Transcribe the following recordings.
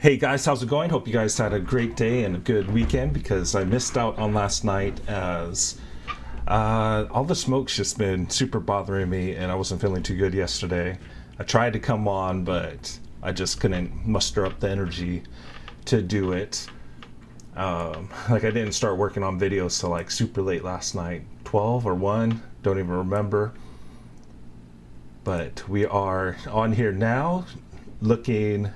Hey guys, how's it going? Hope you guys had a great day and a good weekend because I missed out on last night as all the smoke's just been super bothering me and I wasn't feeling too good yesterday. I tried to come on, but I just couldn't muster up the energy to do it. I didn't start working on videos till like super late last night, 12 or 1, don't even remember. But we are on here now looking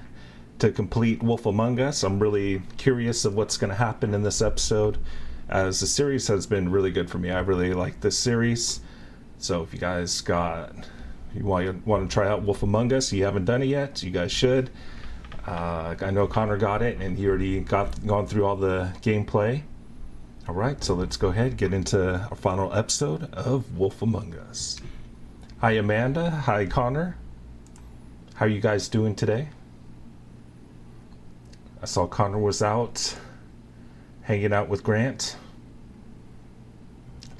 to complete Wolf Among Us. I'm really curious of what's going to happen in this episode, as the series has been really good for me. I really like this series. So if you guys want to try out Wolf Among Us, you haven't done it yet, you guys should. I know Connor got it and he already gone through all the gameplay. Alright, so let's go ahead and get into our final episode of Wolf Among Us. Hi Amanda, hi Connor. How are you guys doing today? I saw Connor was out hanging out with Grant.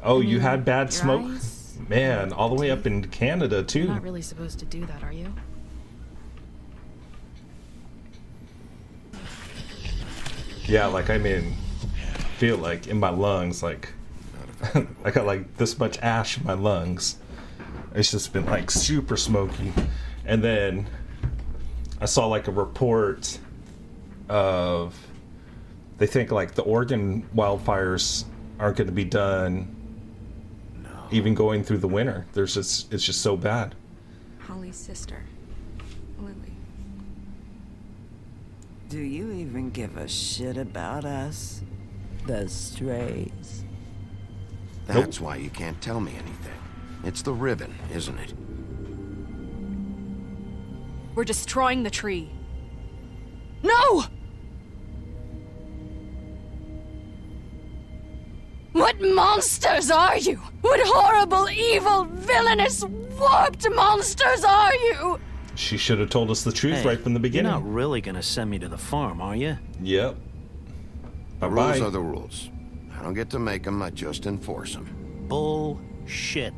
Oh, you had bad smoke? Man, all the way up in Canada too. You're not really supposed to do that, are you? Yeah, feel like in my lungs, like I got like this much ash in my lungs. It's just been like super smoky. And then I saw like a report of, they think like the Oregon wildfires aren't going to be done even going through the winter. It's just so bad. Holly's sister, Lily. Do you even give a shit about us? The strays. That's why you can't tell me anything. It's the ribbon, isn't it? We're destroying the tree. No! What monsters are you? What horrible, evil, villainous, warped monsters are you? She should have told us the truth right from the beginning. You're not really gonna send me to the farm, are you? Yep. The Bye-bye. rules are the rules. I don't get to make them, I just enforce them. Bullshit.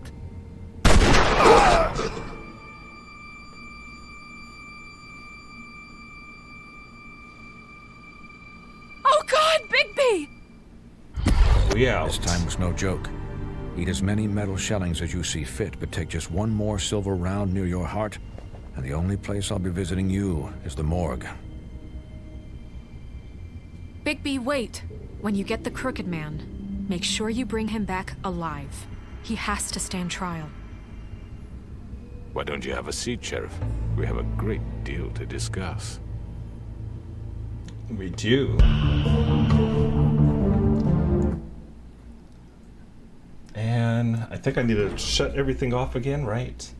Oh God, Bigby! We out. This time was no joke. Eat as many metal shellings as you see fit, but take just one more silver round near your heart, and the only place I'll be visiting you is the morgue. Bigby, wait. When you get the Crooked Man, make sure you bring him back alive. He has to stand trial. Why don't you have a seat, Sheriff? We have a great deal to discuss. We do. And I think I need to shut everything off again, right?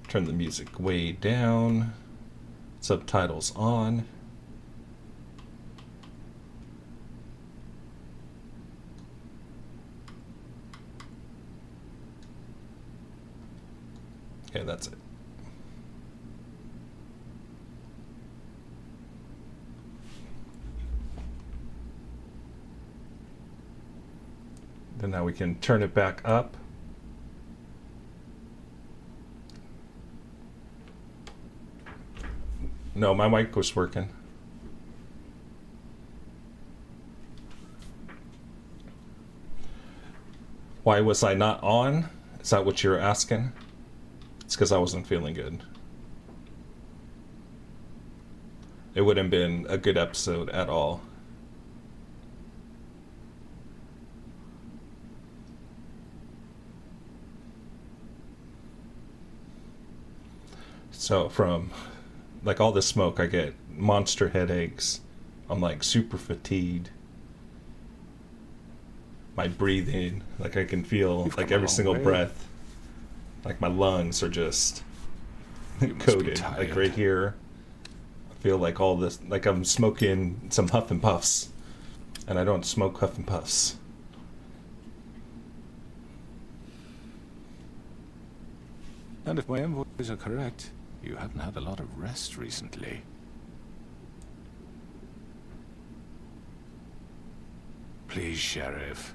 Turn the music way down. Subtitles on. Okay, that's it. Then now we can turn it back up. No, my mic was working. Why was I not on? Is that what you're asking? It's because I wasn't feeling good. It wouldn't have been a good episode at all. So from like all the smoke, I get monster headaches. I'm like super fatigued. My breathing, like I can feel like every single breath. Like my lungs are just coated. Like right here, I feel like all this, like I'm smoking some Huff and Puffs, and I don't smoke Huff and Puffs. And if my invoices are correct, you haven't had a lot of rest recently. Please, Sheriff.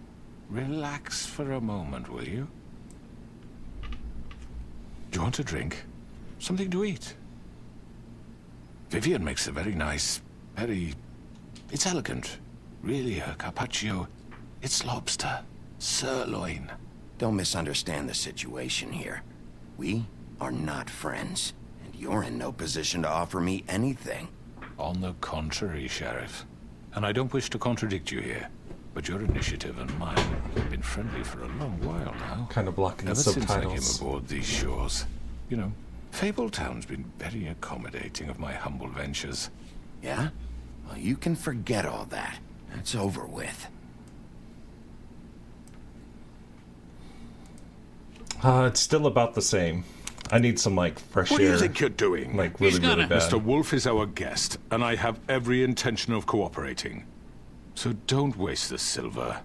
relax for a moment, will you? Do you want a drink? Something to eat? Vivian makes a very nice, it's elegant. Really, a carpaccio. It's lobster. Sirloin. Don't misunderstand the situation here. We are not friends, and you're in no position to offer me anything. On the contrary, Sheriff. And I don't wish to contradict you here, but your initiative and mine have been friendly for a long while now. Kind of blocking the Ever since I came subtitles. aboard these shores. You know, Fabletown's been very accommodating of my humble ventures. Yeah? Well, you can forget all that. It's over with. It's still about the same. I need some, like, fresh What do air. you think you're doing? Like, really, really bad. Mr. Wolf is our guest, and I have every intention of cooperating. So don't waste the silver.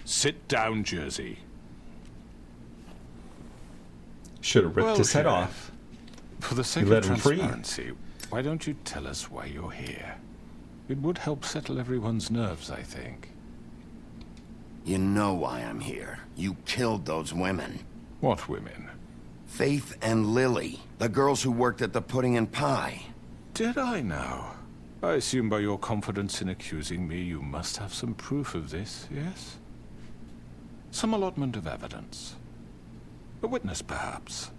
Sit down, Jersey. Should have ripped Well, his head Sheriff, off. For the sake You of let him free. transparency, why don't you tell us why you're here? It would help settle everyone's nerves, I think. You know why I'm here. You killed those women. What women? Faith and Lily, the girls who worked at the Pudding and Pie. Did I now? I assume by your confidence in accusing me, you must have some proof of this, yes? Some allotment of evidence. A witness, perhaps.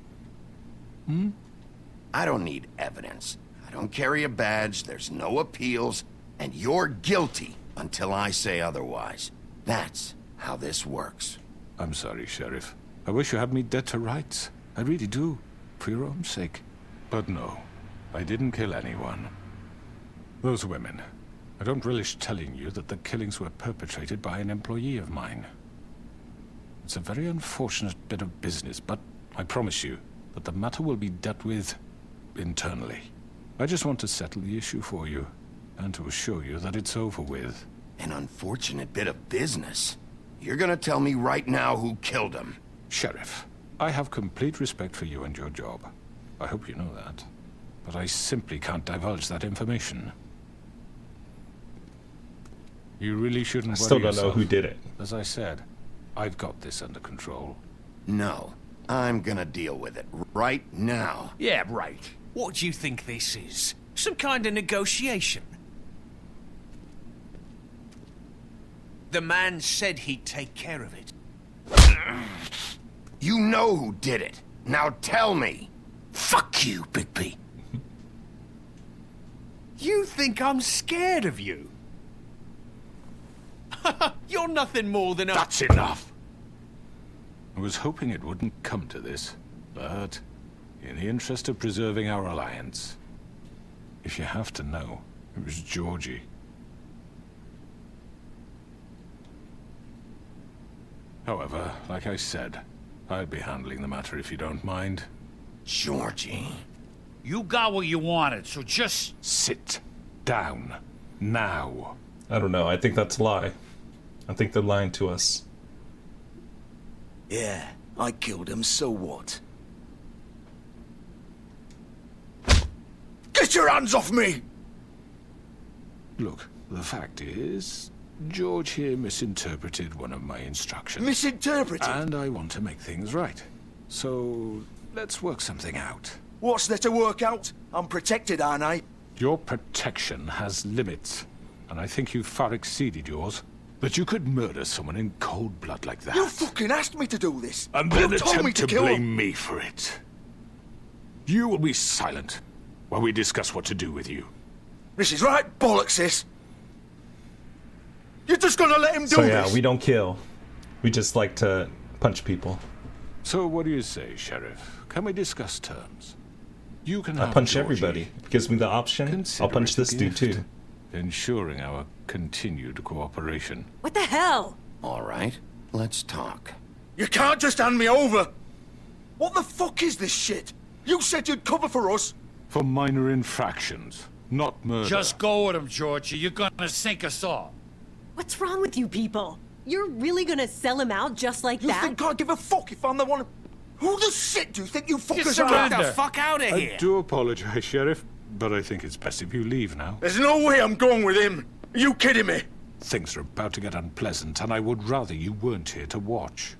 I don't need evidence. I don't carry a badge, there's no appeals, and you're guilty until I say otherwise. That's how this works. I'm sorry, Sheriff. I wish you had me dead to rights. I really do, for your own sake. But no, I didn't kill anyone. Those women. I don't relish telling you that the killings were perpetrated by an employee of mine. It's a very unfortunate bit of business, but I promise you that the matter will be dealt with internally. I just want to settle the issue for you, and to assure you that it's over with. An unfortunate bit of business. You're gonna tell me right now who killed him. Sheriff, I have complete respect for you and your job. I hope you know that. But I simply can't divulge that information. You really shouldn't I still worry don't know yourself. who did it. As I said, I've got this under control. No, I'm gonna deal with it right now. Yeah, right. What do you think this is? Some kind of negotiation? The man said he'd take care of it. You know who did it. Now tell me. Fuck you, Bigby. You think I'm scared of you? You're nothing more than a... That's enough! I was hoping it wouldn't come to this, but in the interest of preserving our alliance, if you have to know, it was Georgie. However, like I said, I'd be handling the matter if you don't mind. Georgie. You got what you wanted, so just... Sit down. Now. I don't know. I think that's a lie. I think they're lying to us. Yeah, I killed him, so what? Get your hands off me! Look, the fact is, George here misinterpreted one of my instructions. Misinterpreted? And I want to make things right. So, let's work something out. What's there to work out? I'm protected, aren't I? Your protection has limits, and I think you've far exceeded yours. But you could murder someone in cold blood like that. You fucking asked me to do this! And then You told me attempt to kill blame him. me for it. You will be silent while we discuss what to do with you. This is right bollocks, this! You're just gonna let him do So yeah, this? we don't kill. We just like to punch people. So what do you say, Sheriff? Can we discuss terms? You can I have punch Georgie. everybody. If it gives me the option, Consider I'll punch it a this dude gift, too. ensuring our continued cooperation. What the hell? All right, let's talk. You can't just hand me over! What the fuck is this shit? You said you'd cover for us! For minor infractions, not murder. Just go with him, Georgie. You're gonna sink us all. What's wrong with you people? You're really gonna sell him out just like You that? think I give a fuck if I'm the one... Who the shit do you think you fuckers Just are? surrender. After? Fuck out of I here. do apologize, Sheriff, but I think it's best if you leave now. There's no way I'm going with him. Are you kidding me? Things are about to get unpleasant, and I would rather you weren't here to watch.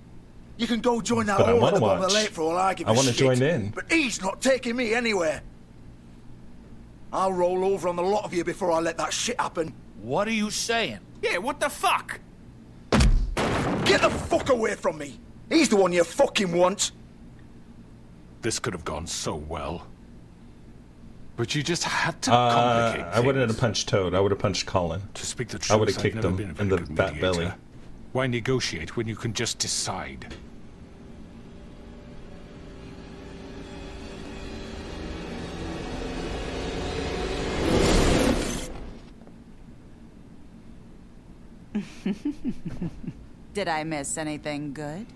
You can go join that But I hole wanna up on the watch. lake for all I give I a wanna shit. join in. But he's not taking me anywhere. I'll roll over on the lot of you before I let that shit happen. What are you saying? Yeah, what the fuck? Get the fuck away from me. He's the one you fucking want. This could have gone so well. But you just had to complicate I wouldn't things. have punched Toad. I would have punched Colin. To speak the truth, I would have I've kicked never him been a in very the good fat mediator. belly. Why negotiate when you can just decide? Did I miss anything good?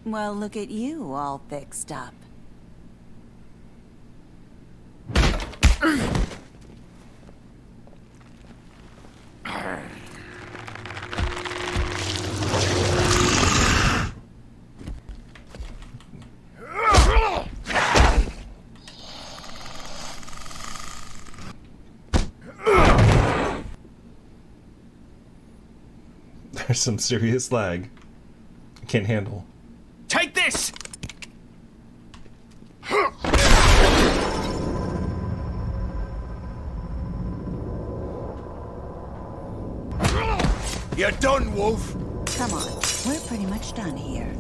Well, look at you, all fixed up. There's some serious lag. I can't handle. Take this! You're done, Wolf. Come on, we're pretty much done here.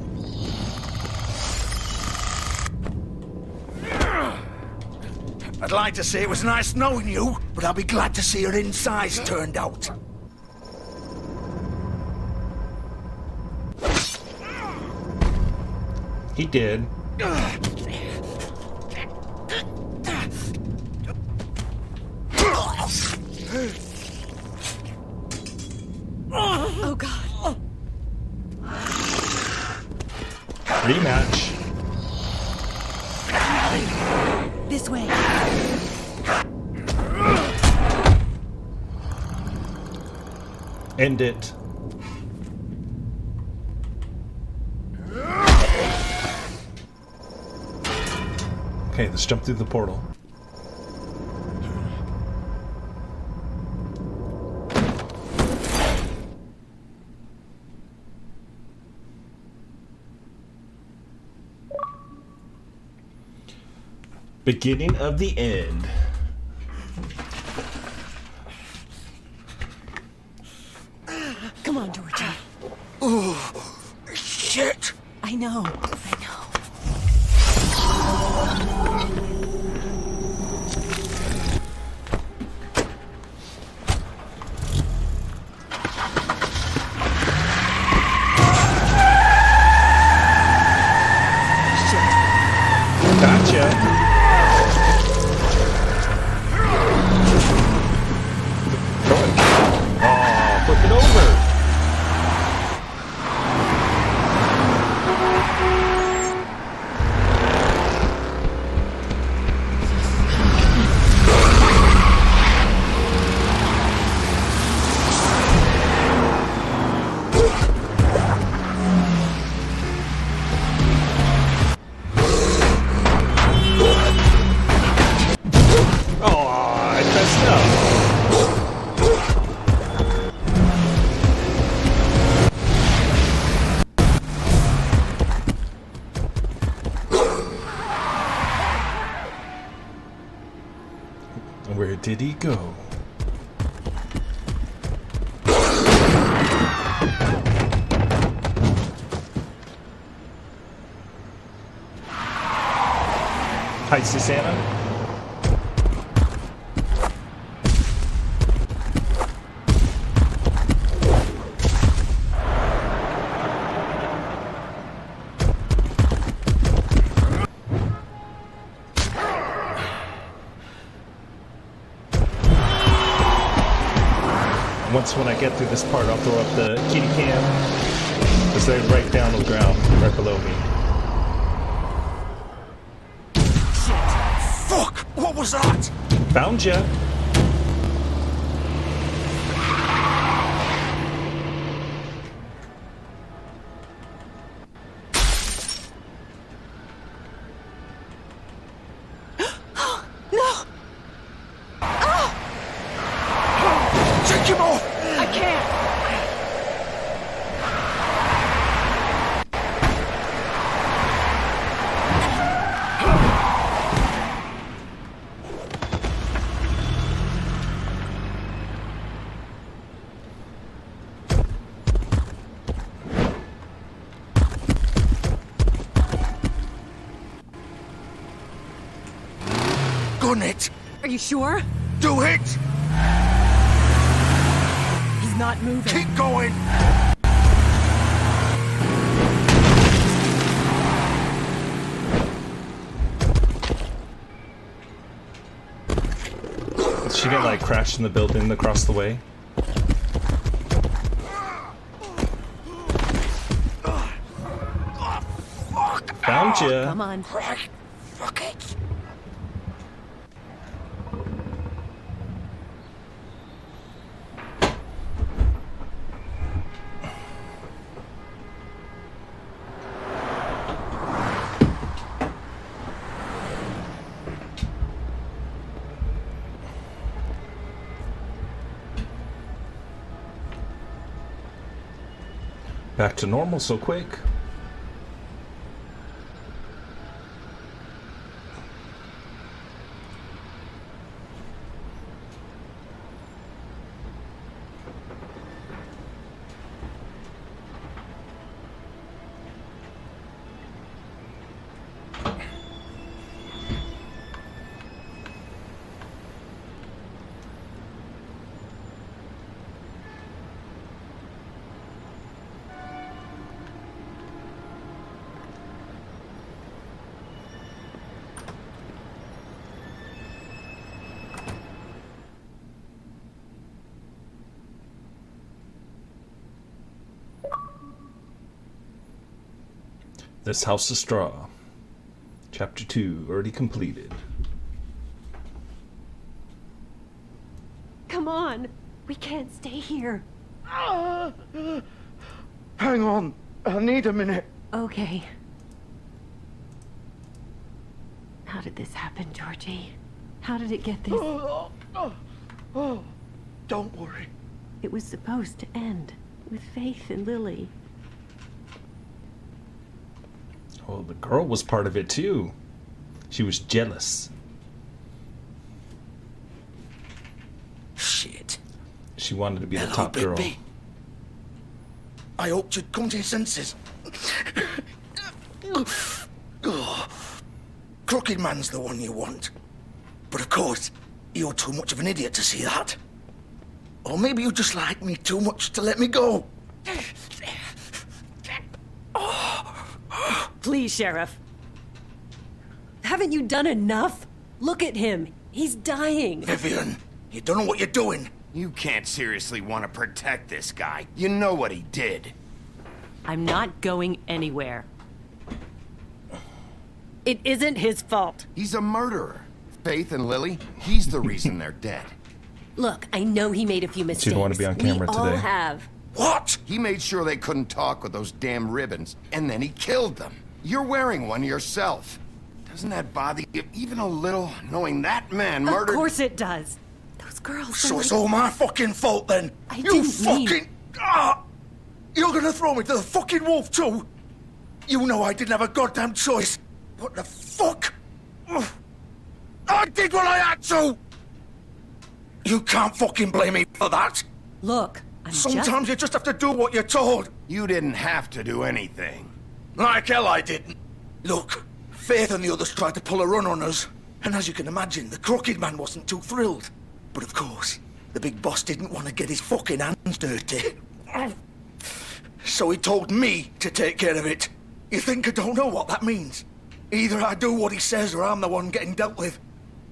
I'd like to say it was nice knowing you, but I'll be glad to see your insides turned out. He did. Oh god. Rematch. This way. End it. Okay, let's jump through the portal. Beginning of the end. Come on, Georgie. Oh, shit. I know. Gotcha. Oh, flip it over. Oh, I messed up. Where did he go? Hi, Susanna. Once when I get through this part, I'll throw up the kitty cam. Because they're right down on the ground, right below me. Fuck! What was that? Found ya. Take him done it. Are you sure? Do it. He's not moving. Keep going. She didn't like crash in the building across the way. Found ya. Come on. Fuck it. Back to normal so quick. This House of Straw. Chapter 2 already completed. Come on. We can't stay here. Hang on. I need a minute. Okay. How did this happen, Georgie? How did it get this? Don't worry. It was supposed to end with Faith and Lily. Well, the girl was part of it too. She was jealous. Shit. She wanted to be the Hello, top girl. baby. I hoped you'd come to your senses. Crooked Man's the one you want. But of course, you're too much of an idiot to see that. Or maybe you just like me too much to let me go. Please, Sheriff. Haven't you done enough? Look at him. He's dying. Vivian, you don't know what you're doing. You can't seriously want to protect this guy. You know what he did. I'm not going anywhere. It isn't his fault. He's a murderer. Faith and Lily, he's the reason they're dead. Look, I know he made a few mistakes. She didn't want to be on camera we all today. have. What? He made sure they couldn't talk with those damn ribbons, and then he killed them. You're wearing one yourself. Doesn't that bother you even a little, knowing that man murdered... Of course it does. Those girls So are it's like... all my fucking fault then? I You didn't fucking... mean- You're gonna throw me to the fucking wolf too? You know I didn't have a goddamn choice. What the fuck? Ugh. I did what I had to! You can't fucking blame me for that. Look, Sometimes you just have to do what you're told. You didn't have to do anything. Like hell I didn't. Look, Faith and the others tried to pull a run on us. And as you can imagine, the Crooked Man wasn't too thrilled. But of course, the big boss didn't want to get his fucking hands dirty. So he told me to take care of it. You think I don't know what that means? Either I do what he says or I'm the one getting dealt with.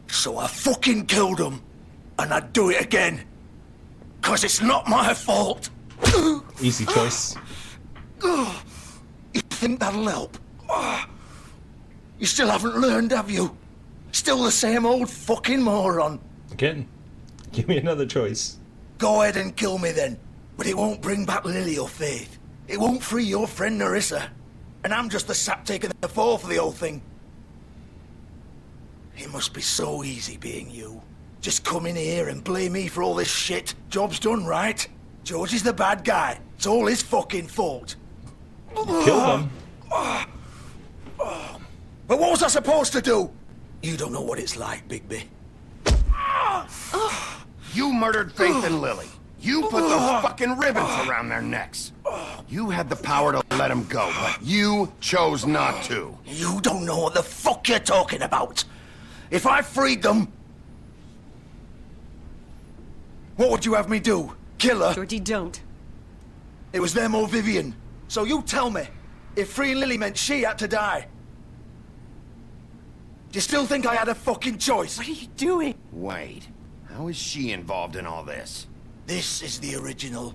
So I fucking killed him. And I'd do it again. 'Cause it's not my fault. Easy choice. You think that'll help? You still haven't learned, have you? Still the same old fucking moron. Again, give me another choice. Go ahead and kill me then. But it won't bring back Lily or Faith. It won't free your friend Narissa. And I'm just the sap taking the fall for the whole thing. It must be so easy being you. Just come in here and blame me for all this shit. Job's done, right? George is the bad guy. It's all his fucking fault. Kill them. But what was I supposed to do? You don't know what it's like, Bigby. You murdered Faith and Lily. You put those fucking ribbons around their necks. You had the power to let them go, but you chose not to. You don't know what the fuck you're talking about. If I freed them, what would you have me do? Kill her? Georgie, don't. It was them or Vivian. So you tell me, if freeing Lily meant she had to die, do you still think I had a fucking choice? What are you doing? Wait, how is she involved in all this? This is the original.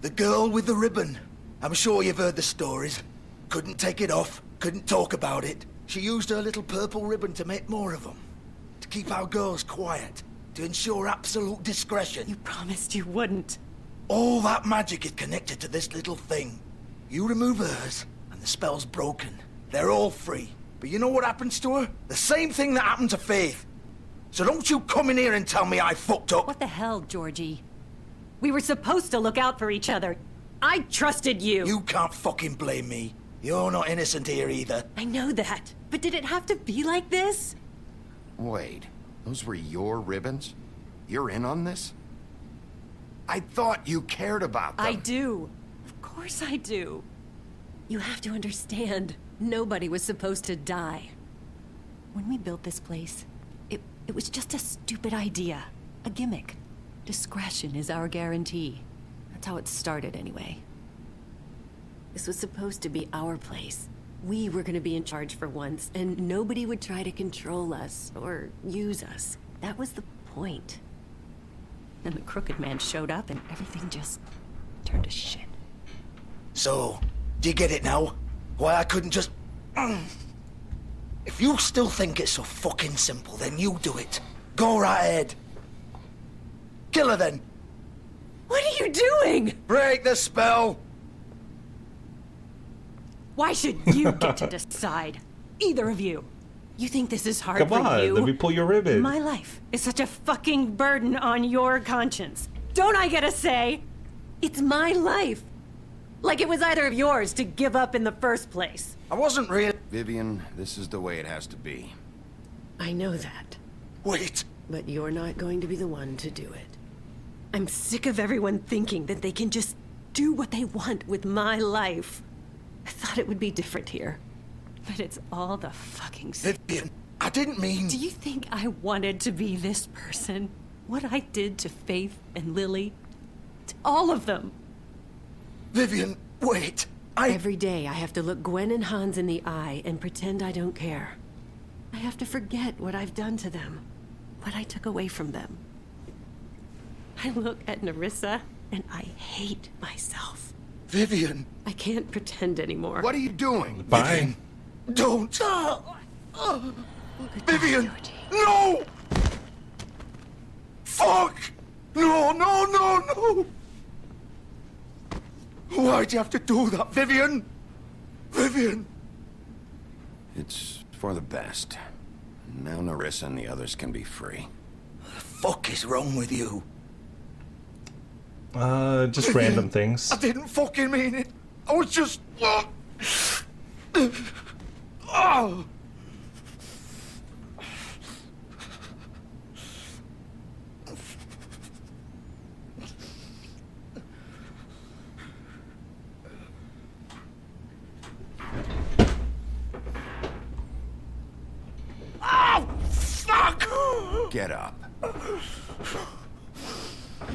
The girl with the ribbon. I'm sure you've heard the stories. Couldn't take it off, couldn't talk about it. She used her little purple ribbon to make more of them. To keep our girls quiet. To ensure absolute discretion. You promised you wouldn't. All that magic is connected to this little thing. You remove hers, and the spell's broken. They're all free. But you know what happens to her? The same thing that happened to Faith. So don't you come in here and tell me I fucked up. What the hell, Georgie? We were supposed to look out for each other. I trusted you. You can't fucking blame me. You're not innocent here either. I know that. But did it have to be like this? Wait, those were your ribbons? You're in on this? I thought you cared about them. I do. Of course I do. You have to understand, nobody was supposed to die. When we built this place, it was just a stupid idea. A gimmick. Discretion is our guarantee. That's how it started anyway. This was supposed to be our place. We were gonna be in charge for once, and nobody would try to control us or use us. That was the point. Then the crooked man showed up and everything just turned to shit. So, do you get it now? Why I couldn't just... If you still think it's so fucking simple, then you do it. Go right ahead. Kill her then. What are you doing? Break the spell. Why should you get to decide? Either of you. You think this is hard Come for on, you? let me pull your ribbon. My life is such a fucking burden on your conscience. Don't I get a say? It's my life. Like it was either of yours to give up in the first place. I wasn't really... Vivian, this is the way it has to be. I know that. Wait. But you're not going to be the one to do it. I'm sick of everyone thinking that they can just do what they want with my life. I thought it would be different here. But it's all the fucking same. Vivian, I didn't mean... Do you think I wanted to be this person? What I did to Faith and Lily? To all of them. Vivian, wait. Every day I have to look Gwen and Hans in the eye and pretend I don't care. I have to forget what I've done to them. What I took away from them. I look at Nerissa and I hate myself. Vivian. I can't pretend anymore. What are you doing? Fine. Don't. Vivian. No. Fuck. No, no, no, no. Why'd you have to do that, Vivian? Vivian. It's for the best. Now Nerissa and the others can be free. What the fuck is wrong with you? Just random things. I didn't fucking mean it. I was just... Oh. Oh, fuck! Get up.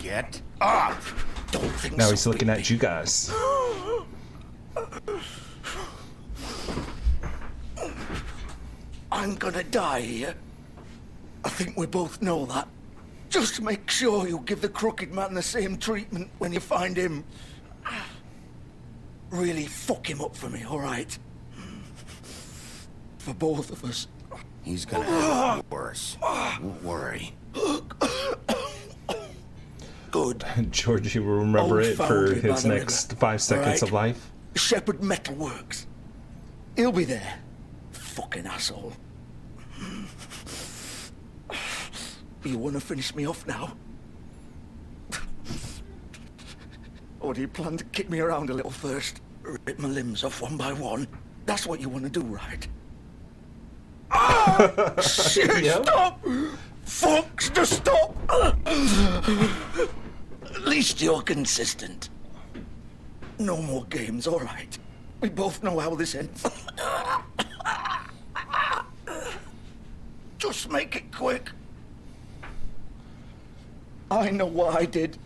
Get up! Don't think Now so, he's looking at you guys. I'm gonna die here. I think we both know that. Just make sure you give the crooked man the same treatment when you find him. Really fuck him up for me, all right? For both of us. He's gonna have it worse. Don't worry. Good. Georgie will remember Old it for foundry by his the next river. 5 seconds of Alright. life. Shepherd Metalworks. He'll be there. Fucking asshole. You wanna finish me off now? Or do you plan to kick me around a little first? Rip my limbs off one by one? That's what you wanna do, right? Ah! Shit, Yep. stop! Fucks to stop! At least you're consistent. No more games, all right? We both know how this ends. Just make it quick. I know what I did.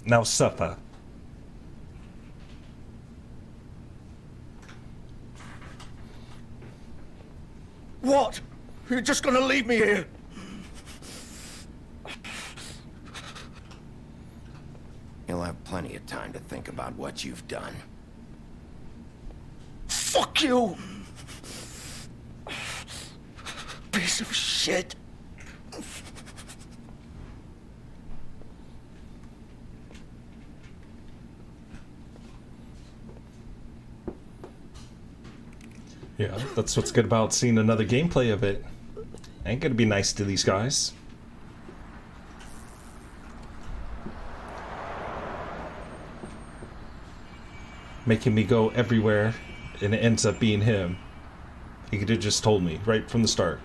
Now suffer. What? You're just gonna leave me here? You'll have plenty of time to think about what you've done. Fuck you! Piece of shit. Yeah, that's what's good about seeing another gameplay of it. I ain't gonna be nice to these guys. Making me go everywhere, and it ends up being him. He could have just told me right from the start.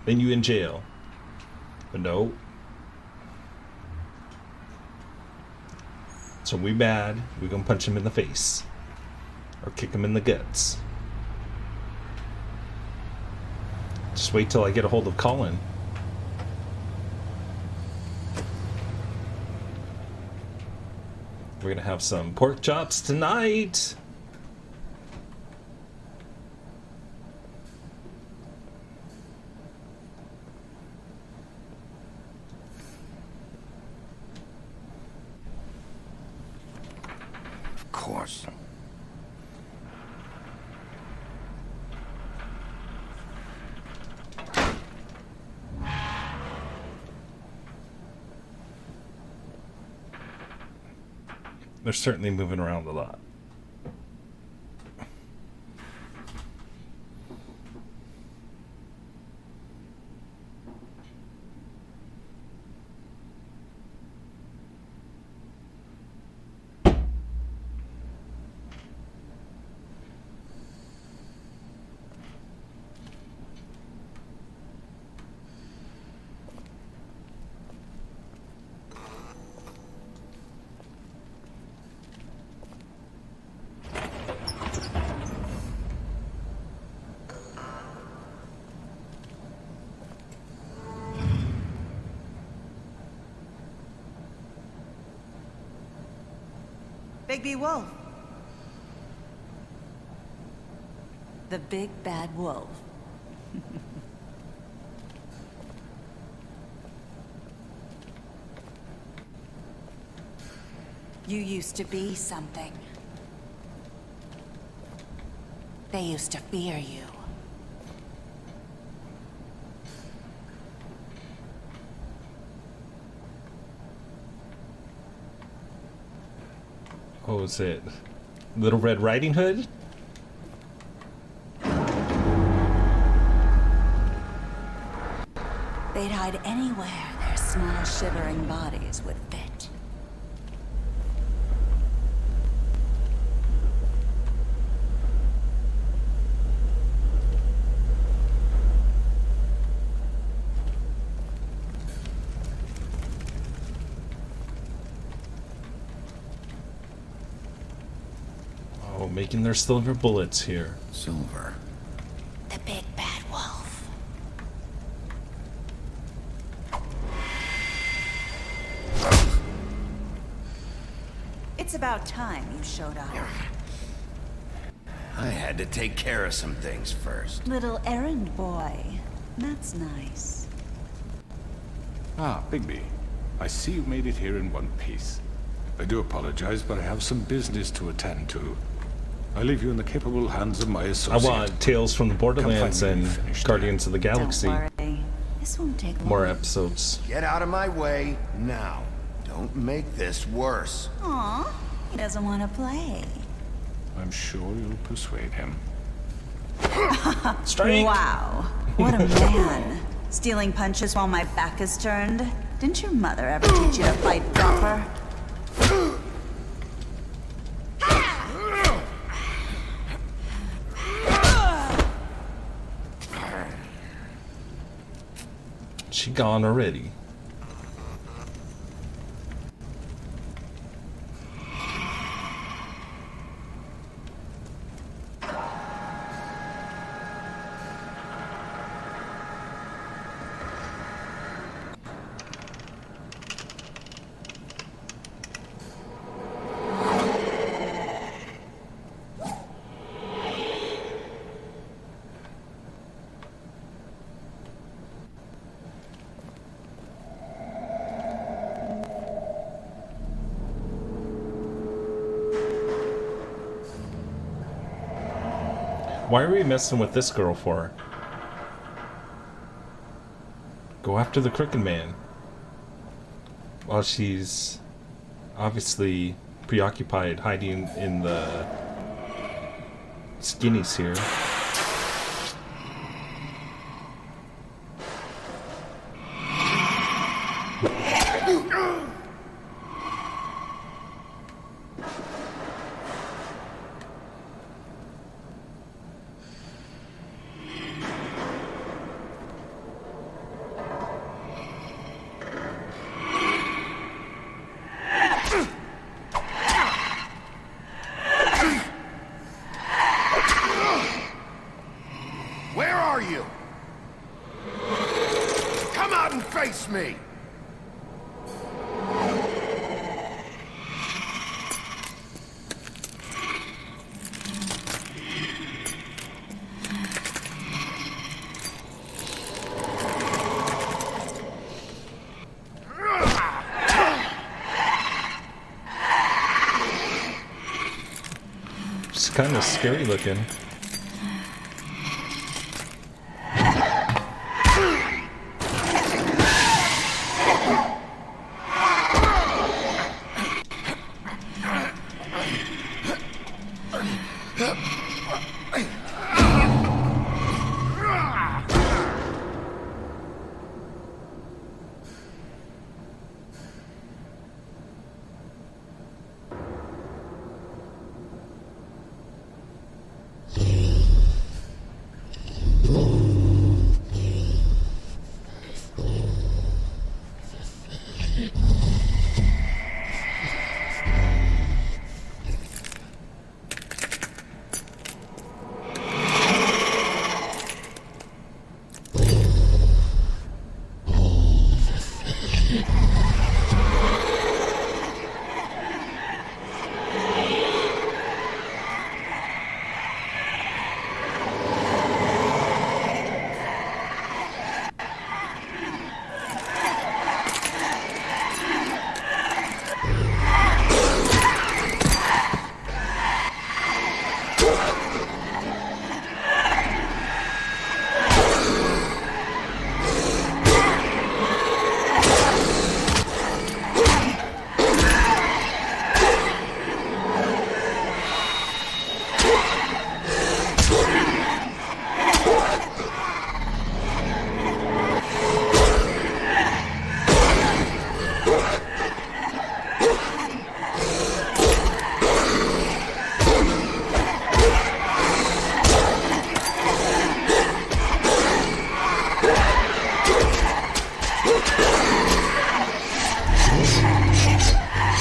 Then you in jail. But no. So we mad, we gonna punch him in the face. Or kick him in the guts. Just wait till I get a hold of Colin. We're gonna have some pork chops tonight. Of course. They're certainly moving around a lot. Bigby Wolf. The big bad wolf. You used to be something. They used to fear you. What was it? Little Red Riding Hood? They'd hide anywhere their small shivering bodies would fit. Oh, making their silver bullets here. Silver. The big bad wolf. It's about time you showed up. I had to take care of some things first. Little errand boy. That's nice. Ah, Bigby. I see you made it here in one piece. I do apologize, but I have some business to attend to. I leave you in the capable hands of my I associate. want Tales from the Borderlands Come find me and finished. Guardians of the Galaxy. Don't worry. This won't take long. More episodes. Get out of my way now. Don't make this worse. Aw, he doesn't want to play. I'm sure you'll persuade him. Strike! Wow, what a man. Stealing punches while my back is turned? Didn't your mother ever teach you to fight proper? She gone already. Why are we messing with this girl for? Go after the Crooked Man. While she's obviously preoccupied hiding in the skinnies here. Where are you? Come out and face me! It's kind of scary looking.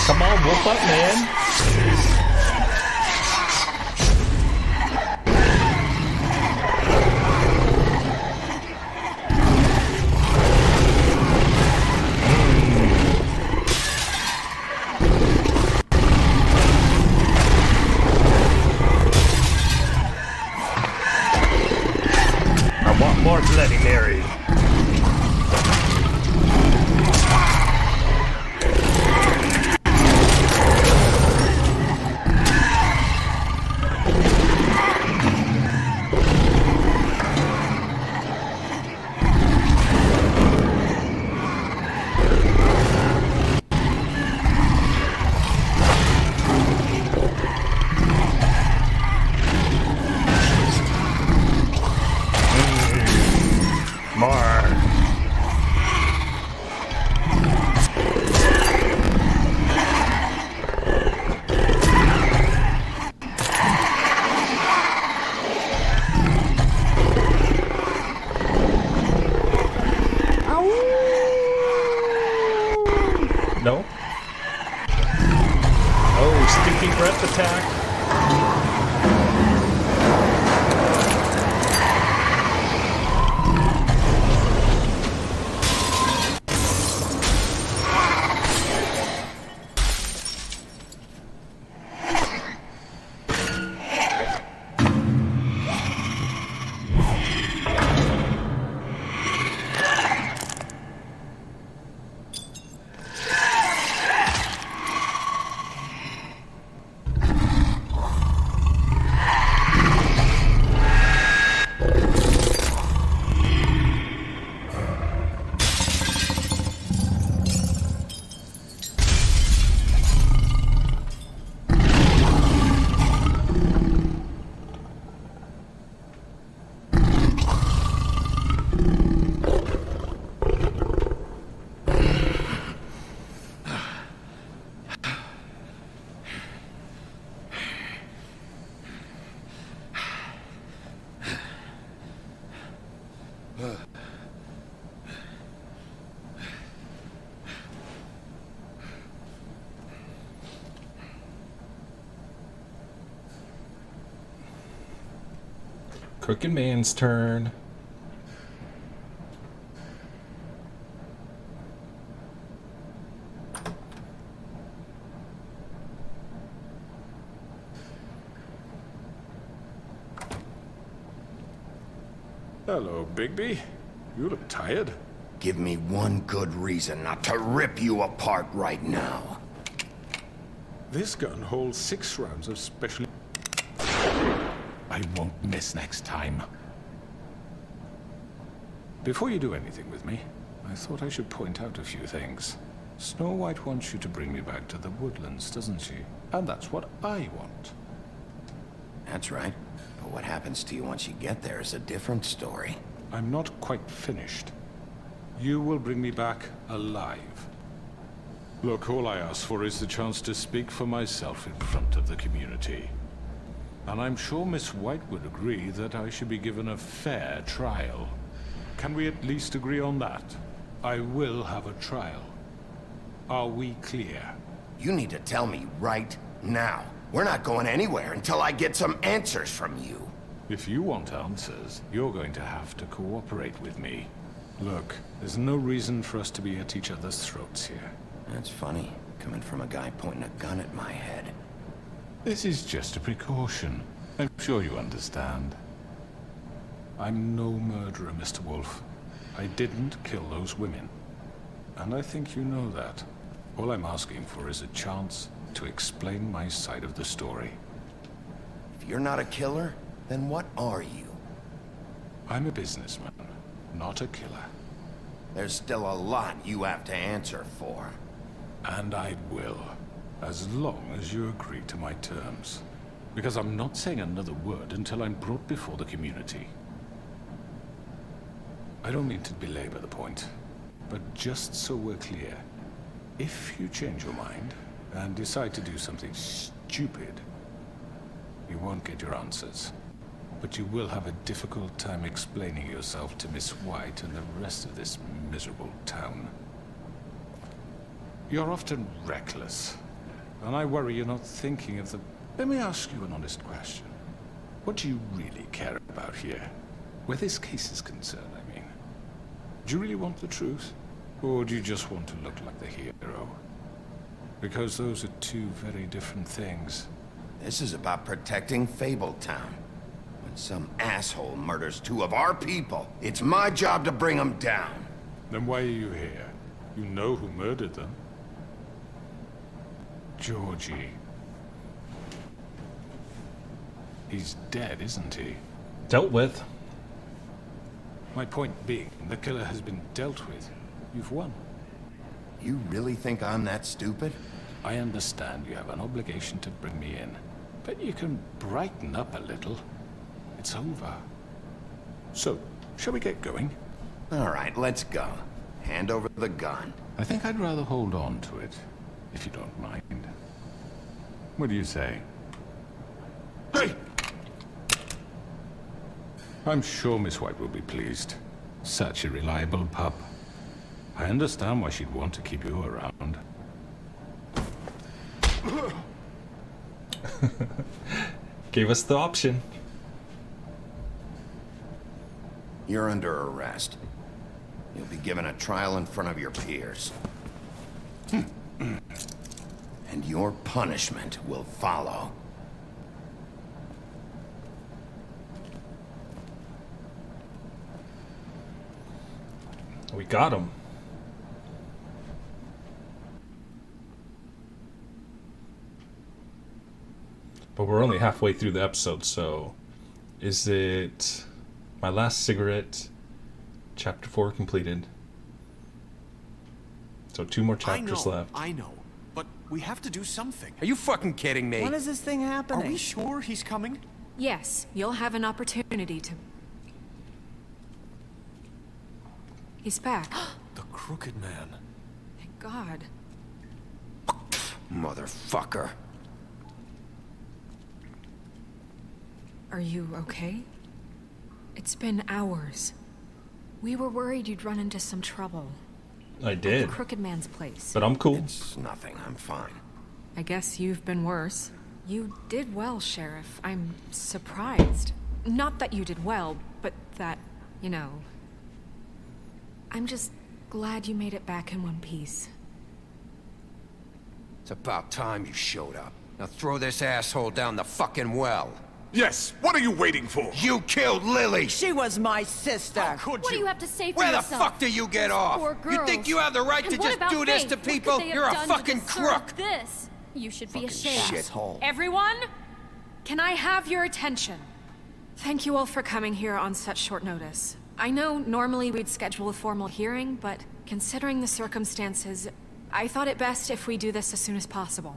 Come on, whoop up, man. I want more Bloody Mary. Crooked Man's turn. Hello, Bigby. You look tired. Give me one good reason not to rip you apart right now. This gun holds 6 rounds of special... I won't miss next time. Before you do anything with me, I thought I should point out a few things. Snow White wants you to bring me back to the woodlands, doesn't she? And that's what I want. That's right. But what happens to you once you get there is a different story. I'm not quite finished. You will bring me back alive. Look, all I ask for is the chance to speak for myself in front of the community. And I'm sure Miss White would agree that I should be given a fair trial. Can we at least agree on that? I will have a trial. Are we clear? You need to tell me right now. We're not going anywhere until I get some answers from you. If you want answers, you're going to have to cooperate with me. Look, there's no reason for us to be at each other's throats here. That's funny, coming from a guy pointing a gun at my head. This is just a precaution. I'm sure you understand. I'm no murderer, Mr. Wolf. I didn't kill those women. And I think you know that. All I'm asking for is a chance to explain my side of the story. If you're not a killer, then what are you? I'm a businessman, not a killer. There's still a lot you have to answer for. And I will, as long as you agree to my terms. Because I'm not saying another word until I'm brought before the community. I don't mean to belabor the point, but just so we're clear, if you change your mind and decide to do something stupid, you won't get your answers. But you will have a difficult time explaining yourself to Miss White and the rest of this miserable town. You're often reckless, and I worry you're not thinking of the... Let me ask you an honest question. What do you really care about here? Where this case is concerned, I mean. Do you really want the truth? Or do you just want to look like the hero? Because those are two very different things. This is about protecting Fabletown. When some asshole murders 2 of our people, it's my job to bring them down. Then why are you here? You know who murdered them. Georgie. He's dead, isn't he? Dealt with. My point being, the killer has been dealt with. You've won. You really think I'm that stupid? I understand you have an obligation to bring me in, but you can brighten up a little. It's over. So, shall we get going? All right, let's go. Hand over the gun. I think I'd rather hold on to it, if you don't mind. What do you say? Hey! I'm sure Miss White will be pleased. Such a reliable pup. I understand why she'd want to keep you around. Gave us the option. You're under arrest. You'll be given a trial in front of your peers. And your punishment will follow. We got him. But we're only halfway through the episode, so is it my last cigarette, chapter 4 completed? So 2 more chapters left. I know, but we have to do something. Are you fucking kidding me? When is this thing happening? Are we sure he's coming? Yes, you'll have an opportunity to... He's back. The Crooked Man. Thank God. Motherfucker. Are you okay? It's been hours. We were worried you'd run into some trouble. I did. At the Crooked Man's place. But I'm cool. It's nothing, I'm fine. I guess you've been worse. You did well, Sheriff. I'm surprised. Not that you did well, but that, you know... I'm just glad you made it back in one piece. It's about time you showed up. Now throw this asshole down the fucking well. Yes, what are you waiting for? You killed Lily! She was my sister. How could What do you have to say for Where yourself? the fuck do you get off? Poor You girls. think you have the right And to what just about do this Faith? to What people? could they have You're a done to fucking deserve crook! This. You should be Fucking ashamed. shithole. Everyone? Can I have your attention? Thank you all for coming here on such short notice. I know normally we'd schedule a formal hearing, but considering the circumstances, I thought it best if we do this as soon as possible.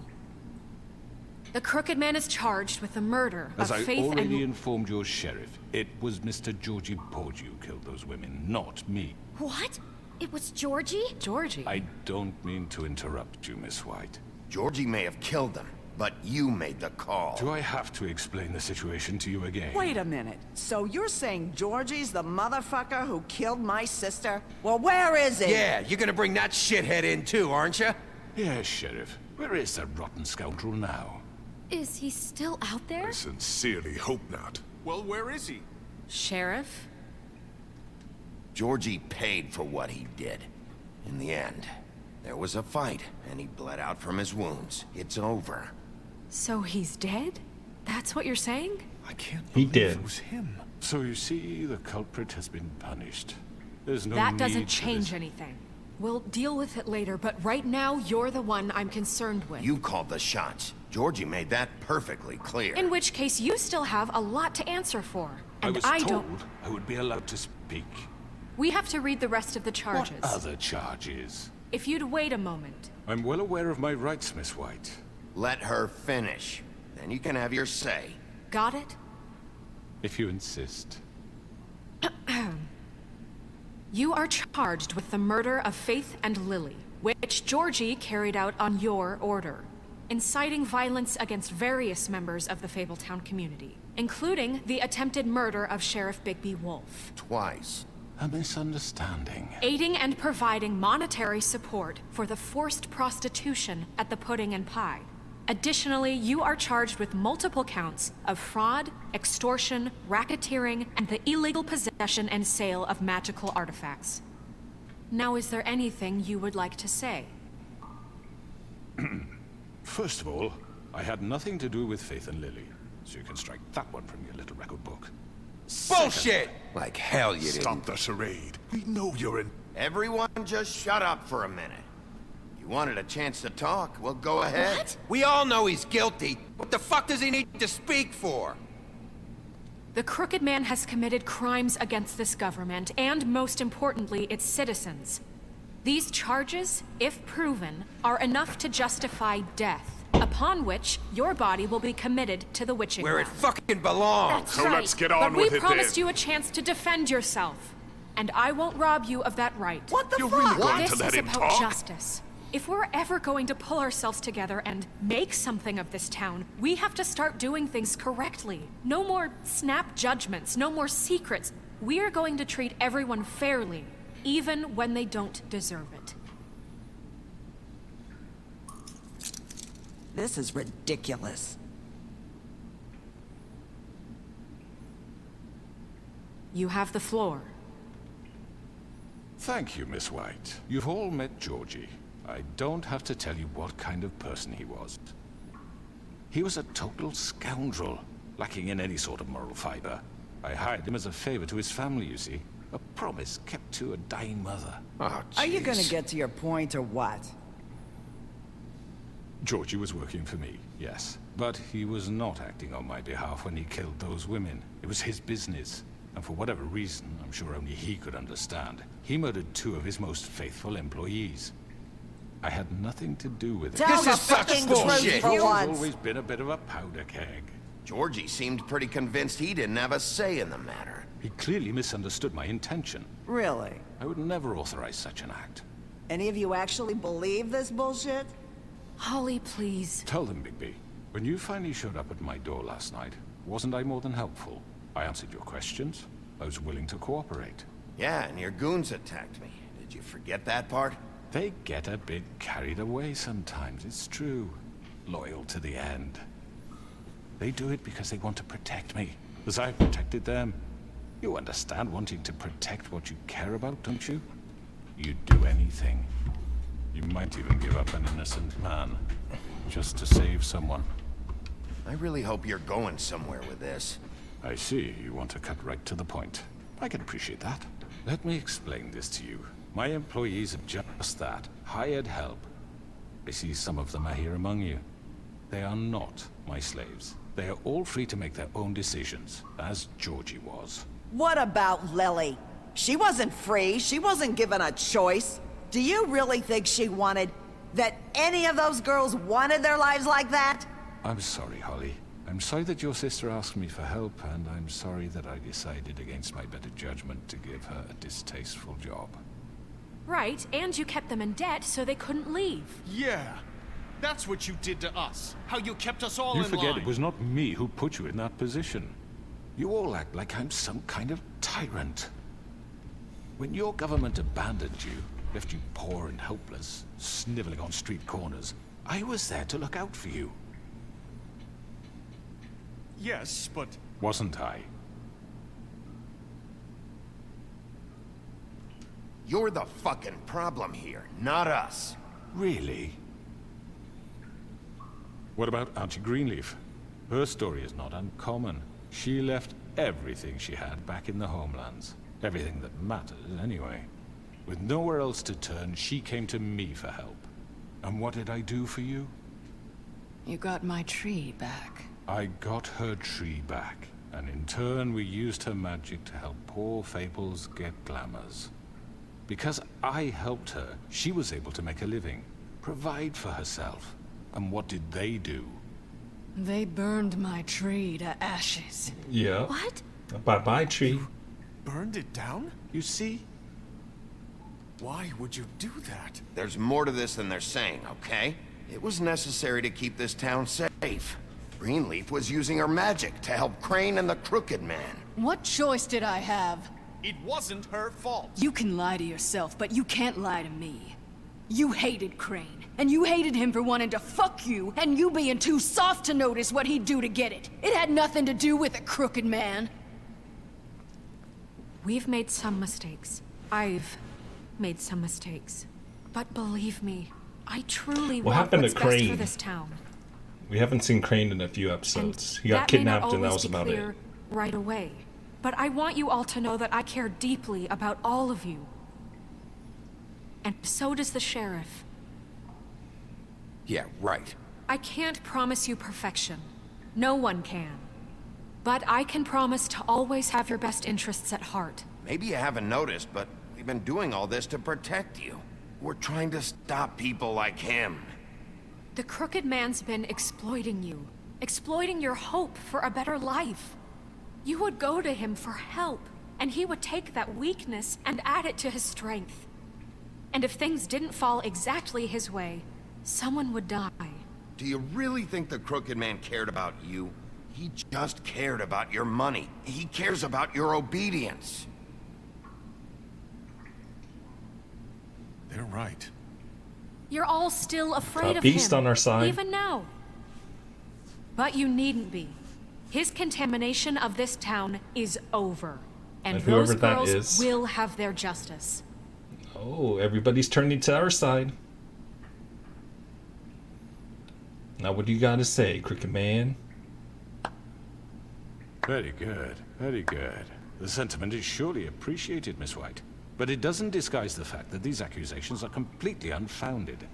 The Crooked Man is charged with the murder As of I Faith already and... informed your sheriff, it was Mr. Georgie Porgy who killed those women, not me. What? It was Georgie? Georgie? I don't mean to interrupt you, Miss White. Georgie may have killed them, but you made the call. Do I have to explain the situation to you again? Wait a minute. So you're saying Georgie's the motherfucker who killed my sister? Well, where is he? Yeah, you're gonna bring that shithead in too, aren't you? Yes, Sheriff. Where is that rotten scoundrel now? Is he still out there? I sincerely hope not. Well, where is he? Sheriff? Georgie paid for what he did. In the end, there was a fight, and he bled out from his wounds. It's over. So he's dead? That's what you're saying? I can't He believe did. it was him. So you see, the culprit has been punished. There's no That need doesn't for change this. anything. We'll deal with it later, but right now, you're the one I'm concerned with. You called the shots. Georgie made that perfectly clear. In which case, you still have a lot to answer for. I And was I told don't... I would be allowed to speak. We have to read the rest of the charges. What other charges? If you'd wait a moment. I'm well aware of my rights, Miss White. Let her finish. Then you can have your say. Got it? If you insist. You are charged with the murder of Faith and Lily, which Georgie carried out on your order, inciting violence against various members of the Fabletown community, including the attempted murder of Sheriff Bigby Wolf. Twice. A misunderstanding. Aiding and providing monetary support for the forced prostitution at the Pudding and Pie. Additionally, you are charged with multiple counts of fraud, extortion, racketeering, and the illegal possession and sale of magical artifacts. Now, is there anything you would like to say? First of all, I had nothing to do with Faith and Lily, so you can strike that one from your little record book. Bullshit! Like hell you didn't. Stop the charade. We know you're in... Everyone just shut up for a minute. You wanted a chance to talk, well, go ahead. What? We all know he's guilty. What the fuck does he need to speak for? The Crooked Man has committed crimes against this government, and most importantly, its citizens. These charges, if proven, are enough to justify death, upon which your body will be committed to the witching Where it ground. fucking belongs. So let's get on But with we it promised then. you a chance to defend yourself, and I won't rob you of that right. What the You're fuck? really going This to let is him about talk? justice. If we're ever going to pull ourselves together and make something of this town, we have to start doing things correctly. No more snap judgments, no more secrets. We're going to treat everyone fairly, even when they don't deserve it. This is ridiculous. You have the floor. Thank you, Miss White. You've all met Georgie. I don't have to tell you what kind of person he was. He was a total scoundrel, lacking in any sort of moral fiber. I hired him as a favor to his family, you see. A promise kept to a dying mother. Oh, Are you gonna jeez. get to your point or what? Georgie was working for me, yes. But he was not acting on my behalf when he killed those women. It was his business. And for whatever reason, I'm sure only he could understand, he murdered 2 of his most faithful employees. I had nothing to do with it. Tell This the is such fucking bullshit. truth for Georgie's once. always been a bit of a powder keg. Georgie seemed pretty convinced he didn't have a say in the matter. He clearly misunderstood my intention. Really? I would never authorize such an act. Any of you actually believe this bullshit? Holly, please. Tell them, Bigby. When you finally showed up at my door last night, wasn't I more than helpful? I answered your questions. I was willing to cooperate. Yeah, and your goons attacked me. Did you forget that part? They get a bit carried away sometimes, it's true. Loyal to the end. They do it because they want to protect me. as I've protected them. You understand wanting to protect what you care about, don't you? You'd do anything. You might even give up an innocent man, just to save someone. I really hope you're going somewhere with this. I see you want to cut right to the point. I can appreciate that. Let me explain this to you. My employees are just that, hired help. I see some of them are here among you. They are not my slaves. They are all free to make their own decisions, as Georgie was. What about Lily? She wasn't free. She wasn't given a choice. Do you really think she wanted... that any of those girls wanted their lives like that? I'm sorry, Holly. I'm sorry that your sister asked me for help, and I'm sorry that I decided against my better judgment to give her a distasteful job. Right, and you kept them in debt so they couldn't leave. Yeah. That's what you did to us. How you kept us all in line. You forget it was not me who put you in that position. You all act like I'm some kind of tyrant. When your government abandoned you, left you poor and helpless, sniveling on street corners, I was there to look out for you. Yes, but... Wasn't I? You're the fucking problem here, not us. Really? What about Auntie Greenleaf? Her story is not uncommon. She left everything she had back in the homelands. Everything that mattered, anyway. With nowhere else to turn, she came to me for help. And what did I do for you? You got my tree back. I got her tree back, and in turn we used her magic to help poor Fables get glamours. Because I helped her, she was able to make a living, provide for herself. And what did they do? They burned my tree to ashes. Yeah. What? Bye-bye, tree. Burned it down? You see? Why would you do that? There's more to this than they're saying, okay? It was necessary to keep this town safe. Greenleaf was using her magic to help Crane and the Crooked Man. What choice did I have? It wasn't her fault. You can lie to yourself, but you can't lie to me. You hated Crane, and you hated him for wanting to fuck you, and you being too soft to notice what he'd do to get it. It had nothing to do with the Crooked Man. We've made some mistakes. I've made some mistakes. But believe me, I truly What want happened what's to best Crane? for this town. We haven't seen Crane in a few episodes. He got That may not kidnapped and that always was be about clear it. right away. But I want you all to know that I care deeply about all of you. And so does the sheriff. Yeah, right. I can't promise you perfection. No one can. But I can promise to always have your best interests at heart. Maybe you haven't noticed, but we've been doing all this to protect you. We're trying to stop people like him. The Crooked Man's been exploiting you. Exploiting your hope for a better life. You would go to him for help, and he would take that weakness and add it to his strength. And if things didn't fall exactly his way, someone would die. Do you really think the Crooked Man cared about you? He just cared about your money. He cares about your obedience. They're right. You're all still afraid of beast him, on our side. even now. But you needn't be. His contamination of this town is over. And whoever those that girls is. will have their justice. Oh, everybody's turning to our side. Now what do you got to say, Crooked Man? Very good, very good. The sentiment is surely appreciated, Miss White. But it doesn't disguise the fact that these accusations are completely unfounded.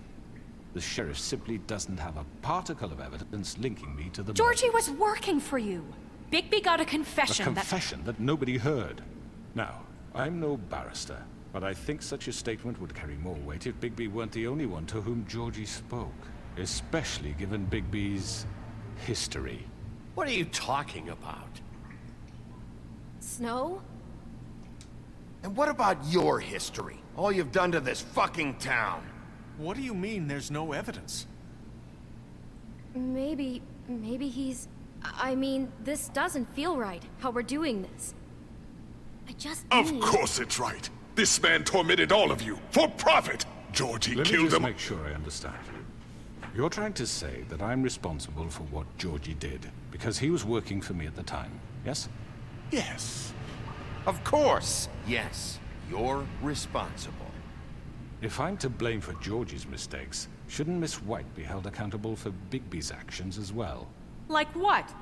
The sheriff simply doesn't have a particle of evidence linking me to the Georgie murders. was working for you. Bigby got a confession A confession that nobody heard. Now, I'm no barrister, but I think such a statement would carry more weight if Bigby weren't the only one to whom Georgie spoke. Especially given Bigby's history. What are you talking about? Snow? And what about your history? All you've done to this fucking town? What do you mean there's no evidence? Maybe he's... I mean, this doesn't feel right, how we're doing this. I just Of need... course it's right. This man tormented all of you, for profit. Georgie Let me killed just them. make sure I understand. You're trying to say that I'm responsible for what Georgie did, because he was working for me at the time, yes? Yes. Of course. Yes, you're responsible. If I'm to blame for Georgie's mistakes, shouldn't Miss White be held accountable for Bigby's actions as well? Like what?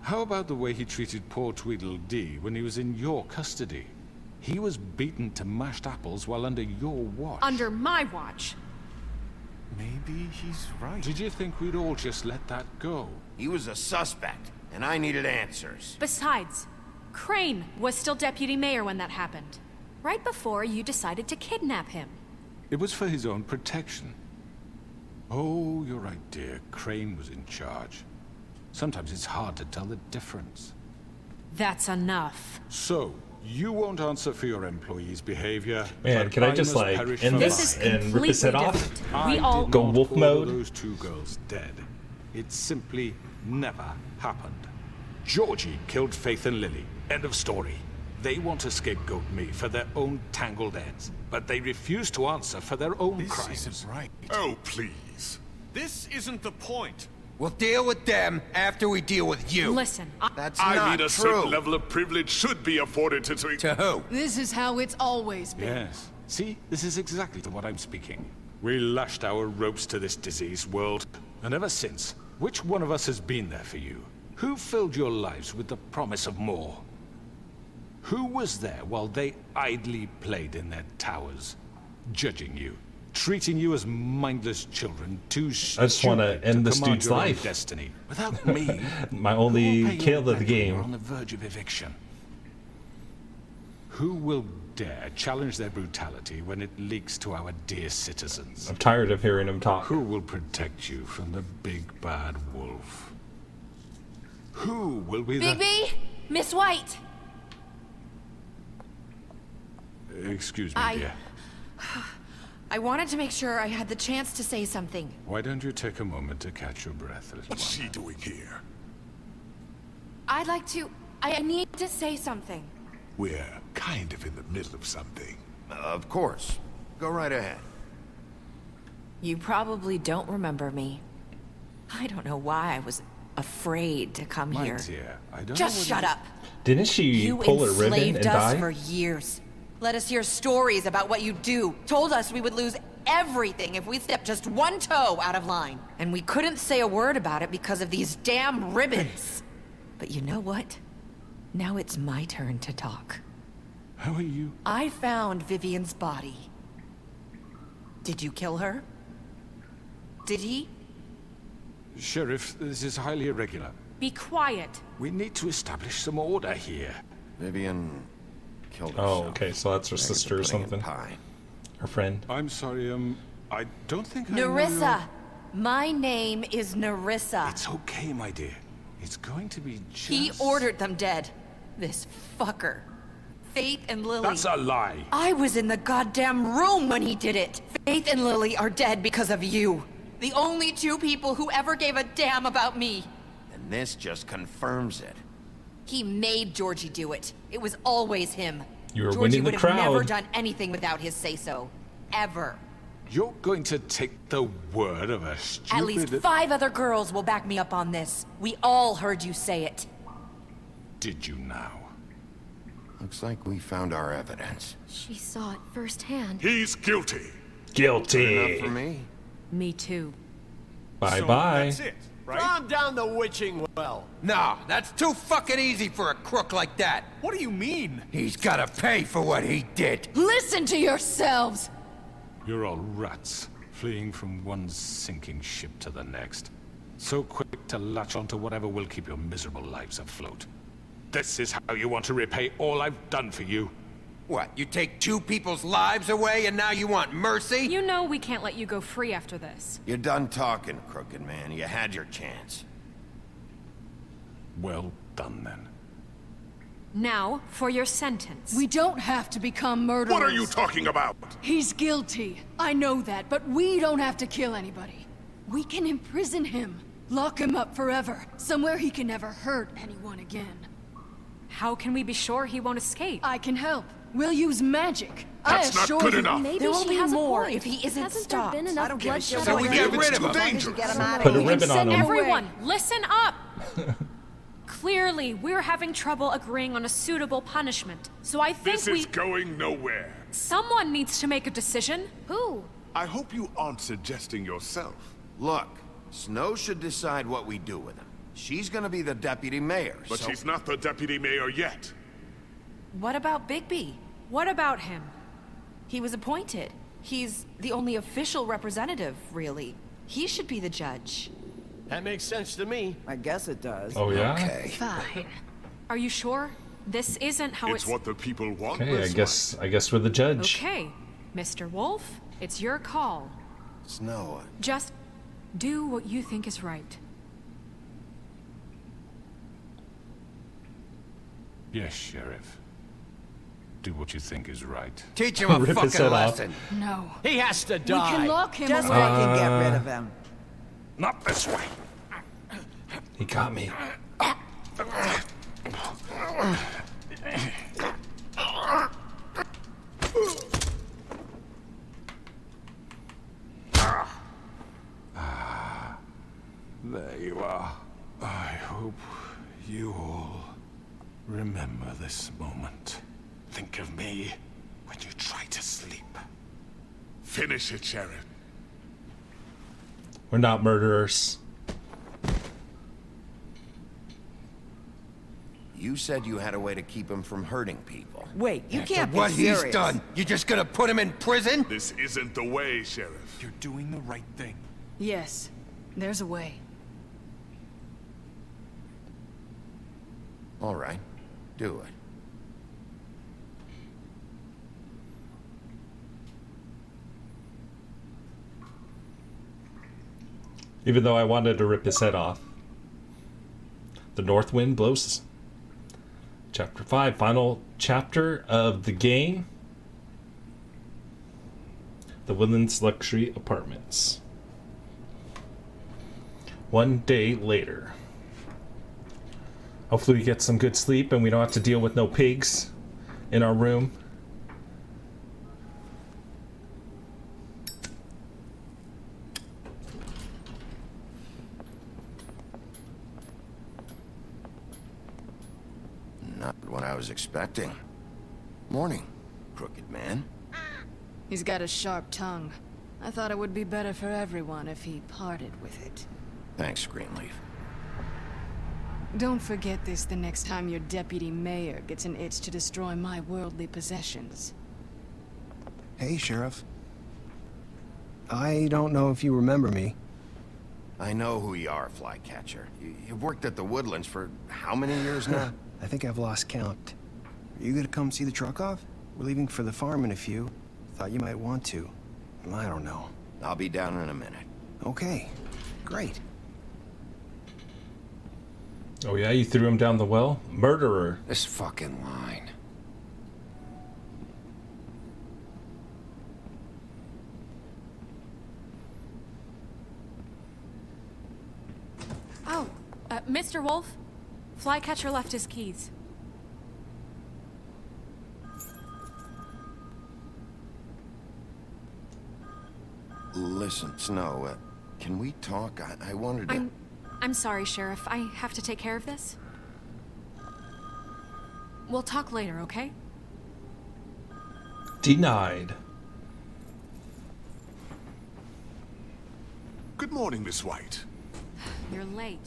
How about the way he treated poor Tweedledee when he was in your custody? He was beaten to mashed apples while under your watch. Under my watch. Maybe he's right. Did you think we'd all just let that go? He was a suspect, and I needed answers. Besides, Crane was still deputy mayor when that happened. Right before you decided to kidnap him. It was for his own protection. Oh, you're right, dear. Crane was in charge. Sometimes it's hard to tell the difference. That's enough. So, you won't answer for your employees' behavior. Man, can I just like end this and rip his head off? We all go wolf mode. Those two girls dead. It simply never happened. Georgie killed Faith and Lily. End of story. They want to scapegoat me for their own tangled ends, but they refuse to answer for their own crimes. This isn't right. Oh, please. This isn't the point. We'll deal with them after we deal with you. Listen, That's I not mean, a true. certain level of privilege should be afforded to... To who? This is how it's always been. Yes. See, this is exactly to what I'm speaking. We lashed our ropes to this diseased world, and ever since, which one of us has been there for you? Who filled your lives with the promise of more? Who was there while they idly played in their towers, judging you, treating you as mindless children, too stupid I just want to end this command dude's your own life. destiny. Without me, My who will only pay kill your of the rent when game. you're on the verge of eviction? Who will dare challenge their brutality when it leaks to our dear citizens? I'm tired of hearing him talk. Who will protect you from the big bad wolf? Who will be the... Bigby! Miss White! Excuse me, dear. I wanted to make sure I had the chance to say something. Why don't you take a moment to catch your breath, little What's one? she doing here? I'd like to... I need to say something. We're kind of in the middle of something. Of course. Go right ahead. You probably don't remember me. I don't know why I was afraid to come My here. dear, I don't Just know shut up. Didn't she You pull her ribbon enslaved and us die? for years. Let us hear stories about what you do. Told us we would lose everything if we stepped just one toe out of line. And we couldn't say a word about it because of these damn ribbons. But you know what? Now it's my turn to talk. How are you? I found Vivian's body. Did you kill her? Did he? Sheriff, this is highly irregular. Be quiet. We need to establish some order here. Vivian killed herself. Oh, okay, so that's her Back at the sister or pudding and something. pie. Her friend. I'm sorry, I don't think I know Nerissa! My name is Nerissa. It's okay, my dear. It's going to be just... He ordered them dead. This fucker. Faith and Lily. That's a lie. I was in the goddamn room when he did it. Faith and Lily are dead because of you. The only two people who ever gave a damn about me. And this just confirms it. He made Georgie do it. It was always him. You were Georgie winning the would have never crowd. done anything without his say-so. Ever. You're going to take the word of a stupid... At least 5 other girls will back me up on this. We all heard you say it. Did you now? Looks like we found our evidence. She saw it firsthand. He's guilty. Guilty. Good enough for me. Me too. Bye-bye. That's it, right? Calm down the witching well. No, that's too fucking easy for a crook like that. What do you mean? He's gotta pay for what he did. Listen to yourselves! You're all rats, fleeing from one sinking ship to the next. So quick to latch onto whatever will keep your miserable lives afloat. This is how you want to repay all I've done for you. What, you take 2 people's lives away and now you want mercy? You know we can't let you go free after this. You're done talking, crooked man. You had your chance. Well done, then. Now, for your sentence. We don't have to become murderers. What are you talking about? He's guilty. I know that, but we don't have to kill anybody. We can imprison him. Lock him up forever. Somewhere he can never hurt anyone again. How can we be sure he won't escape? I can help. We'll use magic. That's I not assure good you. enough. Maybe There will she be has more a point. if he isn't Hasn't stopped. there been enough I don't give a bloodshed shit So what we you get do, rid of as him. long as you get him out Put of a here. ribbon on Send him. everyone, listen up! Clearly, we're having trouble agreeing on a suitable punishment. So I think This is going nowhere. someone needs to make a decision. Who? I hope you aren't suggesting yourself. Look, Snow should decide what we do with him. She's gonna be the deputy mayor, But so... she's not the deputy mayor yet. What about Bigby? What about him? He was appointed. He's the only official representative, really. He should be the judge. That makes sense to me. I guess it does. Oh, yeah? Okay. Fine. Are you sure? This isn't how It's what the people want. Okay, I guess we're the judge. Okay, Mr. Wolf, it's your call. Snow, Just do what you think is right. Yes, Sheriff. Do what you think is right. Teach him a Rip his fucking head off. lesson. No. He has to We die. can lock him Just away. like you get rid of him. Not this way. He got me. There you are. I hope you all remember this moment. Think of me when you try to sleep. Finish it, Sheriff. We're not murderers. you said you had a way to keep him from hurting people. Wait, you After can't be what serious. he's done, you just gonna put him in prison? This isn't the way, Sheriff. You're doing the right thing. Yes, there's a way. All right, do it. Even though I wanted to rip his head off. The North Wind blows. Chapter 5, final chapter of the game. The Woodlands Luxury Apartments. One day later. Hopefully we get some good sleep and we don't have to deal with no pigs in our room. Not what I was expecting. Morning, crooked man. He's got a sharp tongue. I thought it would be better for everyone if he parted with it. Thanks, Greenleaf. Don't forget this the next time your deputy mayor gets an itch to destroy my worldly possessions. Hey, Sheriff. I don't know if you remember me. I know who you are, Flycatcher. You've worked at the Woodlands for how many years now? I think I've lost count. Are you gonna come see the truck off? We're leaving for the farm in a few. Thought you might want to. I don't know. I'll be down in a minute. Okay, great. Oh yeah, you threw him down the well? Murderer. This fucking line. Oh, Mr. Wolf, Flycatcher left his keys. Listen, Snow, can we talk? I wanted to... I'm sorry, Sheriff. I have to take care of this. We'll talk later, okay? Denied. Good morning, Miss White. You're late.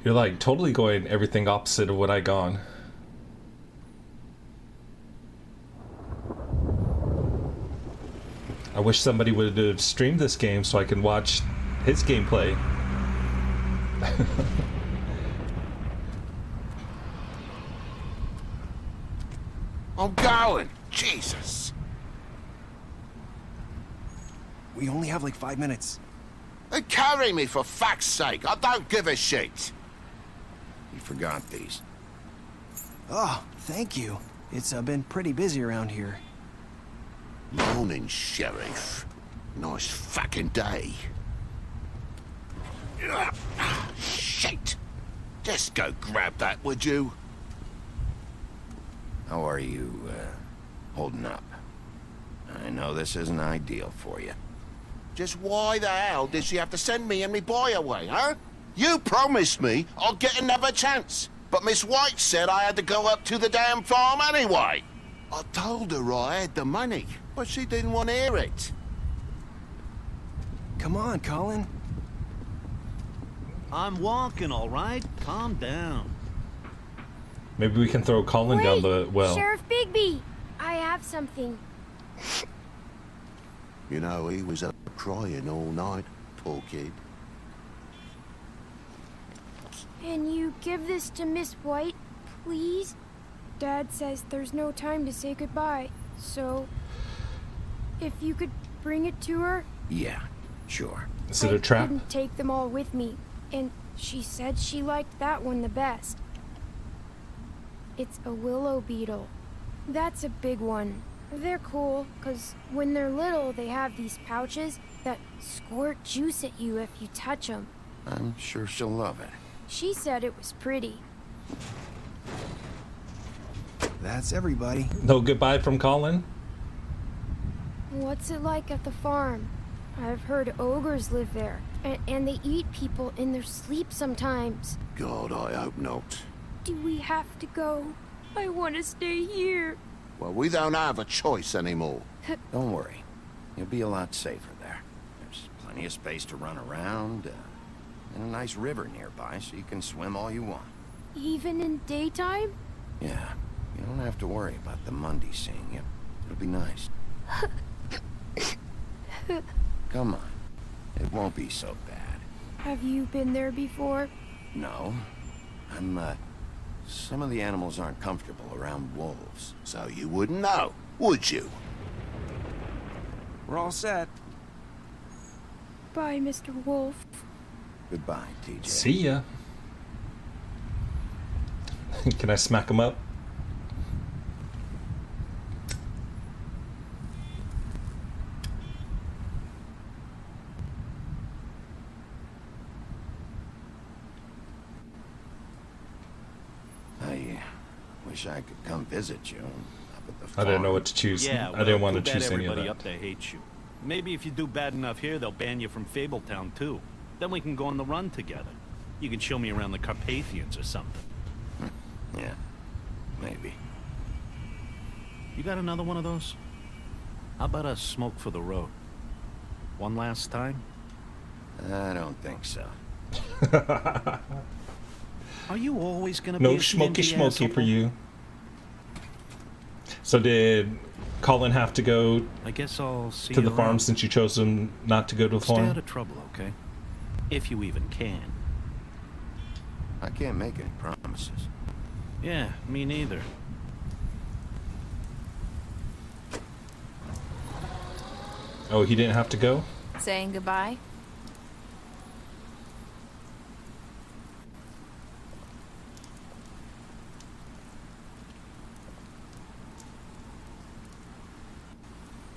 You're like totally going everything opposite of what I gone. I wish somebody would have streamed this game so I can watch his gameplay. I'm going! Jesus! We only have like 5 minutes. Carry me, for fuck's sake. I don't give a shit. You forgot these. Oh, thank you. It's been pretty busy around here. Morning, Sheriff. Nice fucking day. Shit! Just go grab that, would you? How are you, holding up? I know this isn't ideal for you. Just why the hell did she have to send me and me boy away, huh? You promised me I'd get another chance, but Miss White said I had to go up to the damn farm anyway. I told her I had the money, but she didn't want to hear it. Come on, Colin. I'm walking, all right? Calm down. Maybe we can throw Colin down the well. Sheriff Bigby, I have something. You know, he was up crying all night, poor kid. Can you give this to Miss White, please? Dad says there's no time to say goodbye, so if you could bring it to her. Yeah, sure. Is it a trap? I didn't take them all with me, and she said she liked that one the best. It's a willow beetle. That's a big one. They're cool, because when they're little, they have these pouches that squirt juice at you if you touch them. I'm sure she'll love it. She said it was pretty. That's everybody. No goodbye from Colin? What's it like at the farm? I've heard ogres live there, and they eat people in their sleep sometimes. God, I hope not. Do we have to go? I want to stay here. Well, we don't have a choice anymore. Don't worry. You'll be a lot safer there. There's plenty of space to run around, and a nice river nearby, so you can swim all you want. Even in daytime? Yeah, you don't have to worry about the Mundy seeing you. It'll be nice. Come on. It won't be so bad. Have you been there before? No. Some of the animals aren't comfortable around wolves, so you wouldn't know, would you? We're all set. Bye, Mr. Wolf. Goodbye, TJ. See ya. Can I smack him up? I wish I could come visit you up at the farm. I didn't know what to choose. Yeah, I didn't want to too bad choose any of everybody that. up there hates you. Maybe if you do bad enough here, they'll ban you from Fabletown too. Then we can go on the run together. You can show me around the Carpathians or something. Yeah, maybe. You got another one of those? How about a smoke for the road? One last time? I don't think so. Are you always gonna be No a smoky stingy smoky for asshole? you. So did Colin have to go I guess I'll see to you the farm around. since you chose him not to go to the Stay out farm? of trouble, okay? If you even can. I can't make any promises. Yeah, me neither. Oh, he didn't have to go? Saying goodbye?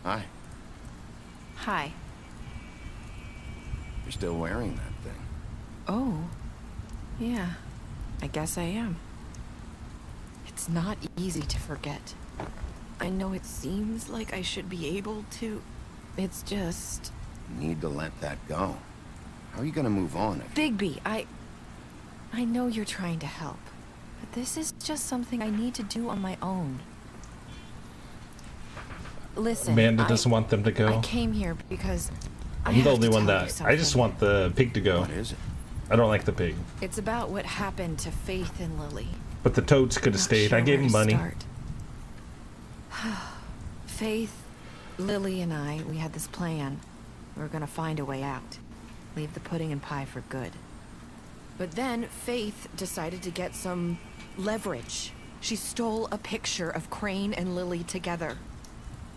Hi. Hi. You're still wearing that thing. Oh. Yeah. I guess I am. It's not easy to forget. I know it seems like I should be able to. It's just... You need to let that go. How are you gonna move on if... Bigby, I know you're trying to help. But this is just something I need to do on my own. Listen, Amanda doesn't want them to go. I came here because I'm the only one that... I just want the pig to go. What is it? I don't like the pig. It's about what happened to Faith and Lily. But the toads could have stayed. I gave him money. Faith, Lily, and I, we had this plan. We were gonna find a way out. Leave the pudding and pie for good. But then Faith decided to get some leverage. She stole a picture of Crane and Lily together.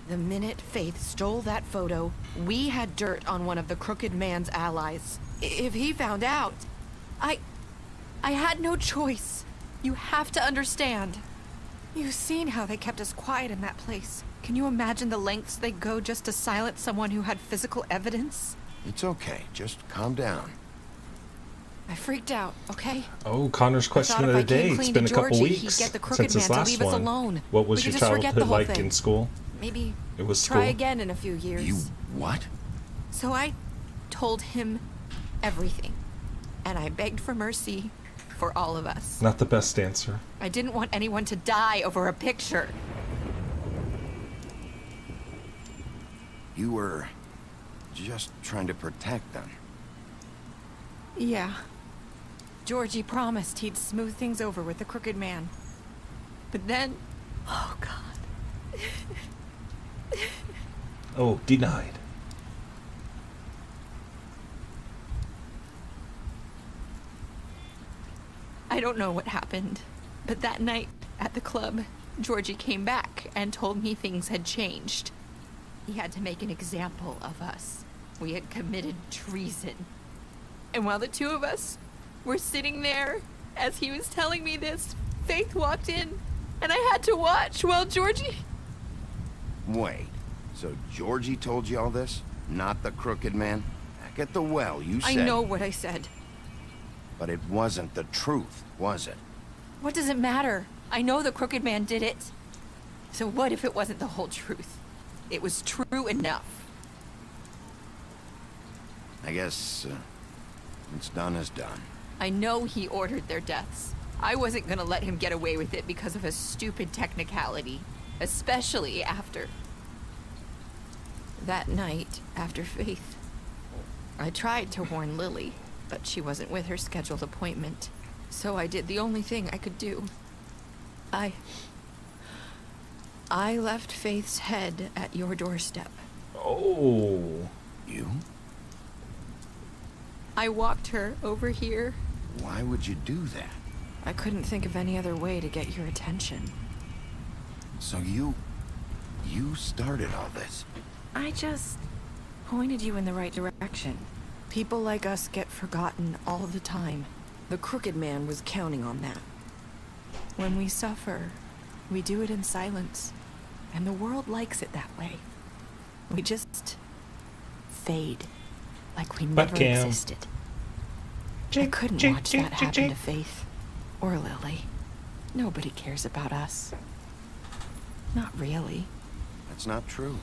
The minute Faith stole that photo, we had dirt on one of the crooked man's allies. If he found out, I had no choice. You have to understand. You've seen how they kept us quiet in that place. Can you imagine the lengths they go just to silence someone who had physical evidence? It's okay. Just calm down. I freaked out, okay? Oh, Connor's question of the day. It's been a couple weeks since his last one. What was your childhood like in school? Maybe it was try school. again in a few years. You what? So I told him everything. And I begged for mercy for all of us. Not the best answer. I didn't want anyone to die over a picture. You were just trying to protect them. Yeah. Georgie promised he'd smooth things over with the crooked man. But then... Oh, God. Oh, denied. I don't know what happened, but that night at the club, Georgie came back and told me things had changed. He had to make an example of us. We had committed treason. And while the two of us were sitting there, as he was telling me this, Faith walked in, and I had to watch while Georgie... Wait, so Georgie told you all this? Not the crooked man? Back at the well, you said... I know what I said. But it wasn't the truth, was it? What does it matter? I know the crooked man did it. So what if it wasn't the whole truth? It was true enough. I guess, what's done is done. I know he ordered their deaths. I wasn't gonna let him get away with it because of a stupid technicality. Especially after... that night, after Faith. I tried to warn Lily, but she wasn't with her scheduled appointment. So I did the only thing I could do. I left Faith's head at your doorstep. Oh. You? I walked her over here. Why would you do that? I couldn't think of any other way to get your attention. So you started all this? I just pointed you in the right direction. People like us get forgotten all the time. The crooked man was counting on that. When we suffer, we do it in silence. And the world likes it that way. We just fade. Like we never existed. I couldn't watch that happen to Faith. Or Lily. Nobody cares about us. Not really. That's not true.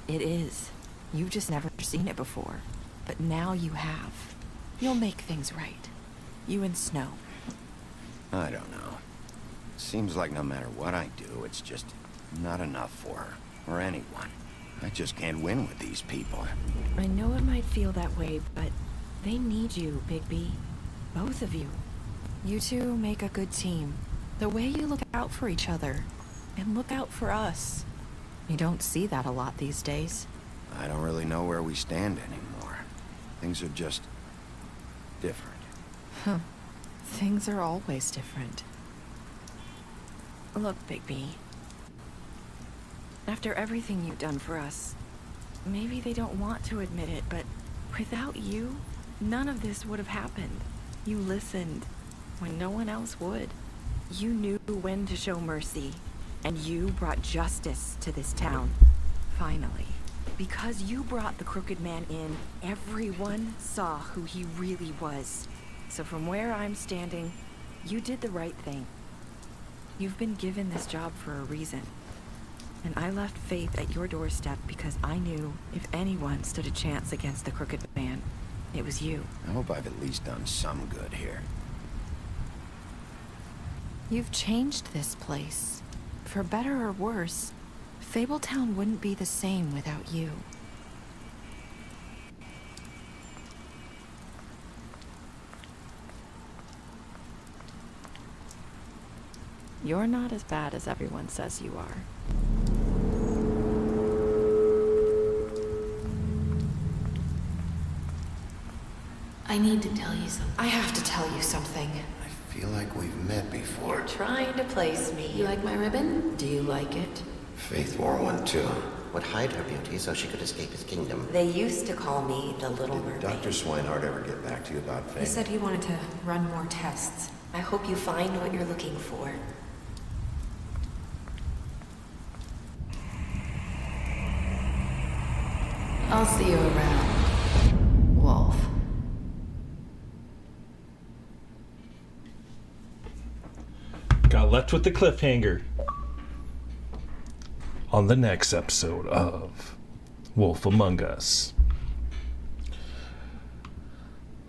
It is. You've just never seen it before. But now you have. You'll make things right. You and Snow. I don't know. Seems like no matter what I do, it's just not enough for her. Or anyone. I just can't win with these people. I know it might feel that way, but they need you, Bigby. Both of you. You two make a good team. The way you look out for each other. And look out for us. You don't see that a lot these days. I don't really know where we stand anymore. Things are just... different. Huh. Things are always different. Look, Bigby. After everything you've done for us, maybe they don't want to admit it, but without you, none of this would have happened. You listened when no one else would. You knew when to show mercy, and you brought justice to this town. Finally. Because you brought the crooked man in, everyone saw who he really was. So from where I'm standing, you did the right thing. You've been given this job for a reason. And I left Faith at your doorstep because I knew if anyone stood a chance against the crooked man, it was you. I hope I've at least done some good here. You've changed this place. For better or worse, Fabletown wouldn't be the same without you. You're not as bad as everyone says you are. I need to tell you something. I have to tell you something. I feel like we've met before. You're trying to place me. You like my ribbon? Do you like it? Faith wore one too. would hide her beauty so she could escape his kingdom. They used to call me the Little Mermaid. Dr. Swinehart ever get back to you about Fame? He said he wanted to run more tests. I hope you find what you're looking for. I'll see you around, Wolf. Got left with the cliffhanger. On the next episode of Wolf Among Us.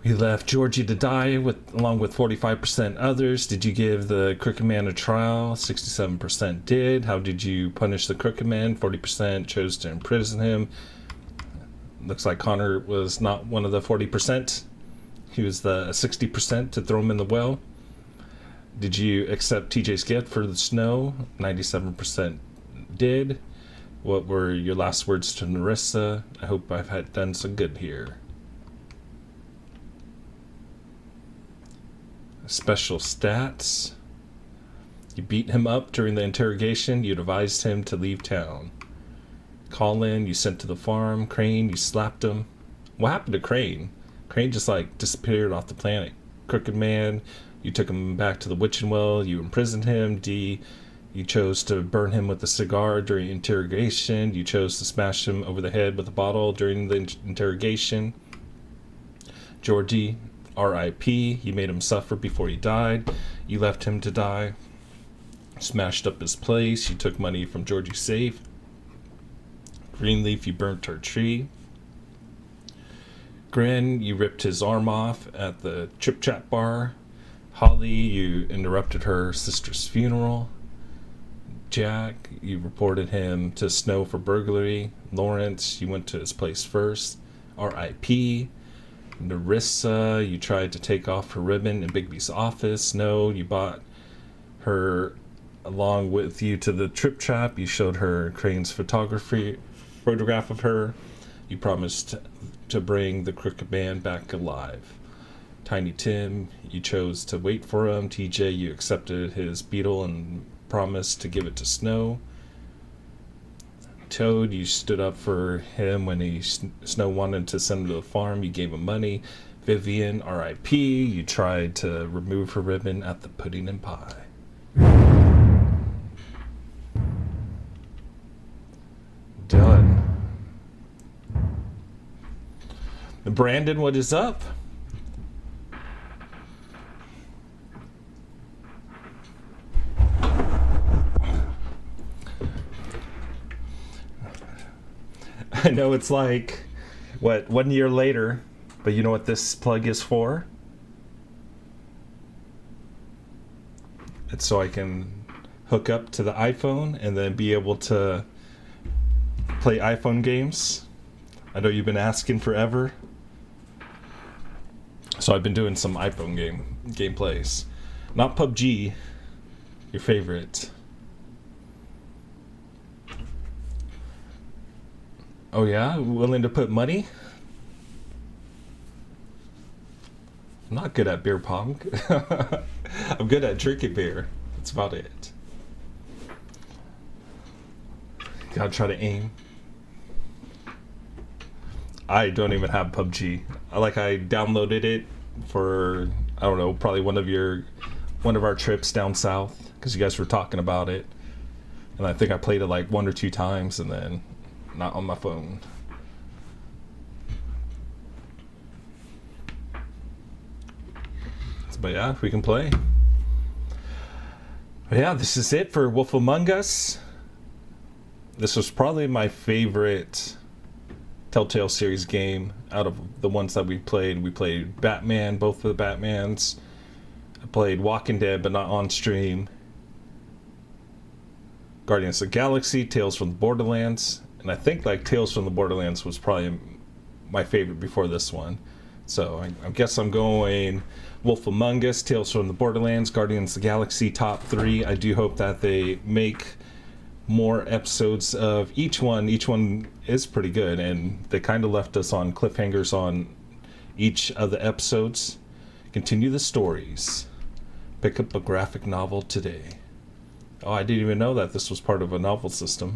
We left Georgie to die along with 45% others. Did you give the Crooked Man a trial? 67% did. How did you punish the Crooked Man? 40% chose to imprison him. Looks like Connor was not one of the 40%. He was the 60% to throw him in the well. Did you accept TJ's gift for the snow? 97% did. What were your last words to Narissa? I hope I've had done some good here. Special stats. You beat him up during the interrogation. You advised him to leave town. Colin, you sent to the farm. Crane, you slapped him. What happened to Crane? Crane just disappeared off the planet. Crooked Man, you took him back to the witching well. You imprisoned him. D, you chose to burn him with a cigar during interrogation. You chose to smash him over the head with a bottle during the interrogation. Georgie, R.I.P. You made him suffer before he died. You left him to die. Smashed up his place. You took money from Georgie's safe. Greenleaf, you burnt her tree. Grin, you ripped his arm off at the Chip Chat bar. Holly, you interrupted her sister's funeral. Jack, you reported him to Snow for burglary. Lawrence, you went to his place first. R.I.P. Narissa, you tried to take off her ribbon in Bigby's office. No, you bought her along with you to the Trip Trap. You showed her Crane's photograph of her. You promised to bring the Crooked Man back alive. Tiny Tim, you chose to wait for him. TJ, you accepted his beetle and promised to give it to Snow. Toad, you stood up for him when Snow wanted to send him to the farm. You gave him money. Vivian, R.I.P. You tried to remove her ribbon at the pudding and pie. Done. Brandon, what is up? I know it's 1 year later, but you know what this plug is for? It's so I can hook up to the iPhone and then be able to play iPhone games. I know you've been asking forever. So I've been doing some iPhone gameplays. Not PUBG, your favorite. Oh yeah? Willing to put money? I'm not good at beer pong. I'm good at drinking beer. That's about it. Gotta try to aim. I don't even have PUBG. I downloaded it for, I don't know, probably one of our trips down south, because you guys were talking about it. And I think I played it 1 or 2 times and then not on my phone. But yeah, we can play. But yeah, this is it for Wolf Among Us. This was probably my favorite Telltale Series game out of the ones that we played. We played Batman, both of the Batmans. I played Walking Dead, but not on stream. Guardians of the Galaxy, Tales from the Borderlands. And I think Tales from the Borderlands was probably my favorite before this one. So I guess I'm going Wolf Among Us, Tales from the Borderlands, Guardians of the Galaxy, top 3. I do hope that they make more episodes of each one. Each one is pretty good, and they kind of left us on cliffhangers on each of the episodes. Continue the stories. Pick up a graphic novel today. Oh, I didn't even know that this was part of a novel system.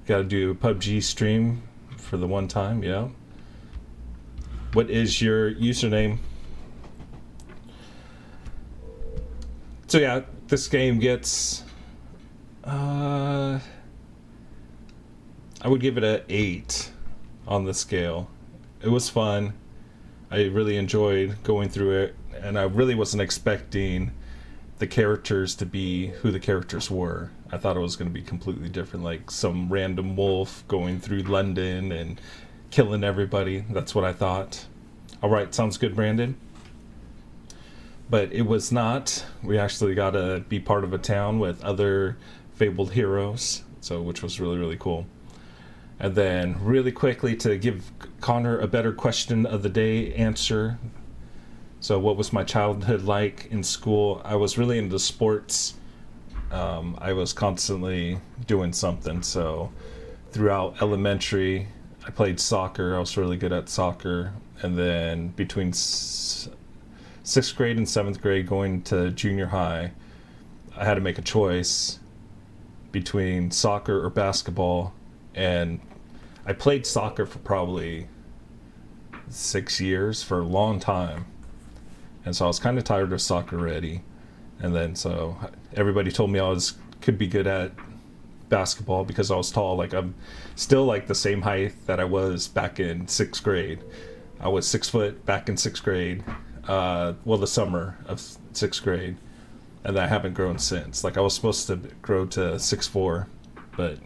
Gotta do a PUBG stream for the one time, yeah. What is your username? So yeah, this game gets... I would give it an 8 on the scale. It was fun. I really enjoyed going through it, and I really wasn't expecting the characters to be who the characters were. I thought it was going to be completely different, like some random wolf going through London and killing everybody. That's what I thought. Alright, sounds good, Brandon. But it was not. We actually got to be part of a town with other fabled heroes, so which was really, really cool. And then really quickly to give Connor a better question of the day answer. So what was my childhood like in school? I was really into sports. I was constantly doing something. So throughout elementary, I played soccer. I was really good at soccer. And then between 6th grade and 7th grade going to junior high, I had to make a choice between soccer or basketball. And I played soccer for probably 6 years, for a long time. And so I was kind of tired of soccer already. And then so everybody told me I could be good at basketball because I was tall. Like I'm still like the same height that I was back in 6th grade. I was 6 foot back in 6th grade. Well, the summer of 6th grade. And I haven't grown since. Like I was supposed to grow to 6'4", but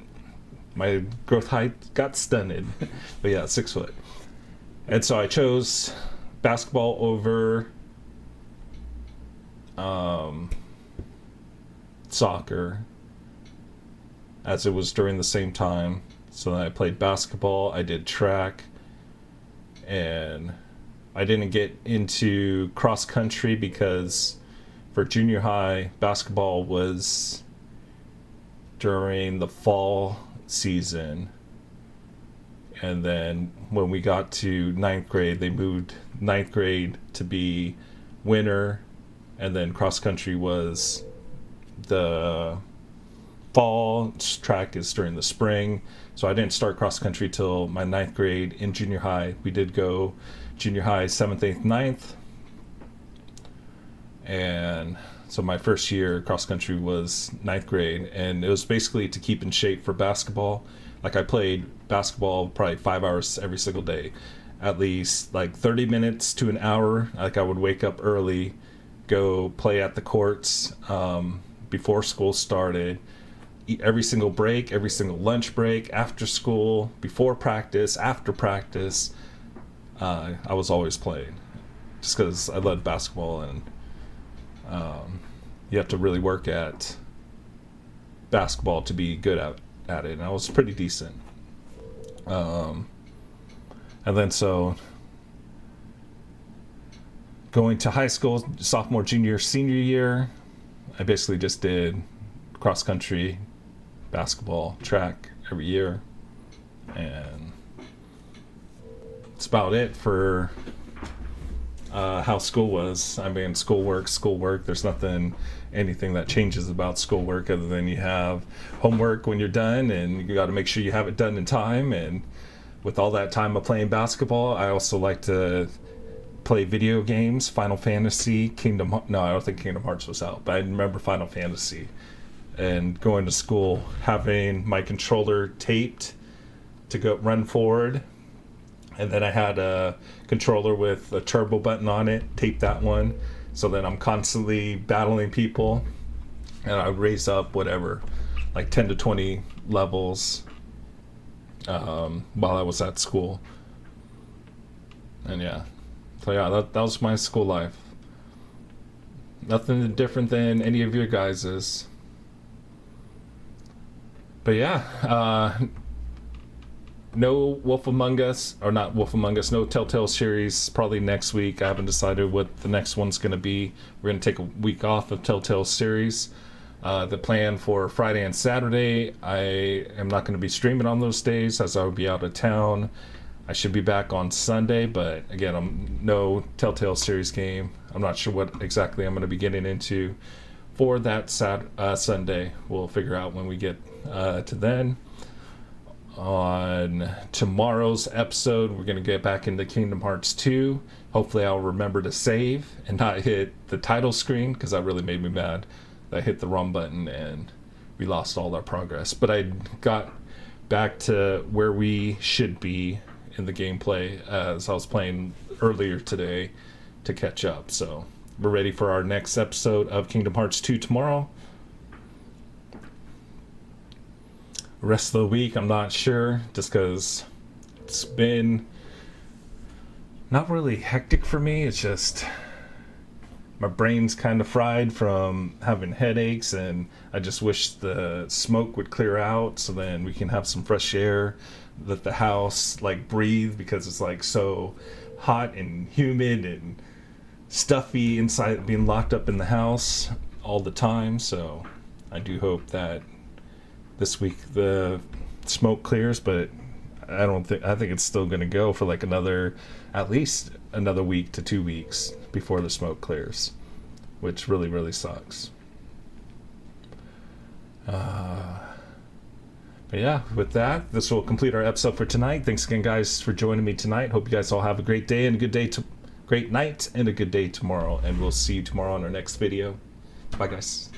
my growth height got stunted. But yeah, 6 foot. And so I chose basketball over soccer, as it was during the same time. So I played basketball, I did track, and I didn't get into cross country because for junior high, basketball was during the fall season. And then when we got to 9th grade, they moved 9th grade to be winter, and then cross country was the fall, track is during the spring. So I didn't start cross country till my 9th grade. In junior high, we did go junior high 7th, 8th, 9th. And so my first year cross country was 9th grade, and it was basically to keep in shape for basketball. Like I played basketball probably 5 hours every single day, at least like 30 minutes to an hour. Like I would wake up early, go play at the courts before school started, eat every single break, every single lunch break, after school, before practice, after practice. I was always playing just because I loved basketball, and you have to really work at basketball to be good at it, and I was pretty decent. And then so going to high school, sophomore, junior, senior year, I basically just did cross country, basketball, track every year, and that's about it for how school was. I mean, schoolwork. There's anything that changes about schoolwork other than you have homework when you're done, and you got to make sure you have it done in time. And with all that time of playing basketball, I also like to play video games. Final Fantasy, no, I don't think Kingdom Hearts was out, but I remember Final Fantasy. And going to school, having my controller taped to go run forward. And then I had a controller with a turbo button on it, taped that one. So then I'm constantly battling people. And I would raise up whatever, like 10 to 20 levels while I was at school. And yeah. So yeah, that was my school life. Nothing different than any of your guys's. But yeah, no Wolf Among Us, or not Wolf Among Us, no Telltale Series probably next week. I haven't decided what the next one's going to be. We're going to take a week off of Telltale Series. The plan for Friday and Saturday, I am not going to be streaming on those days as I will be out of town. I should be back on Sunday, but again, I'm no Telltale Series game. I'm not sure what exactly I'm going to be getting into for that Sunday. We'll figure out when we get to then. On tomorrow's episode, we're going to get back into Kingdom Hearts 2. Hopefully I'll remember to save and not hit the title screen, because that really made me mad. I hit the wrong button and we lost all our progress. But I got back to where we should be in the gameplay as I was playing earlier today to catch up. So we're ready for our next episode of Kingdom Hearts 2 tomorrow. Rest of the week, I'm not sure, just because it's been not really hectic for me. It's just my brain's kind of fried from having headaches, and I just wish the smoke would clear out so then we can have some fresh air, let the house like breathe, because it's like so hot and humid and stuffy inside, being locked up in the house all the time. So I do hope that this week the smoke clears, but I think it's still going to go for like at least another week to 2 weeks before the smoke clears, which really, really sucks. But yeah, with that, this will complete our episode for tonight. Thanks again, guys, for joining me tonight. Hope you guys all have a great day and a good day great night and a good day tomorrow, and we'll see you tomorrow on our next video. Bye, guys.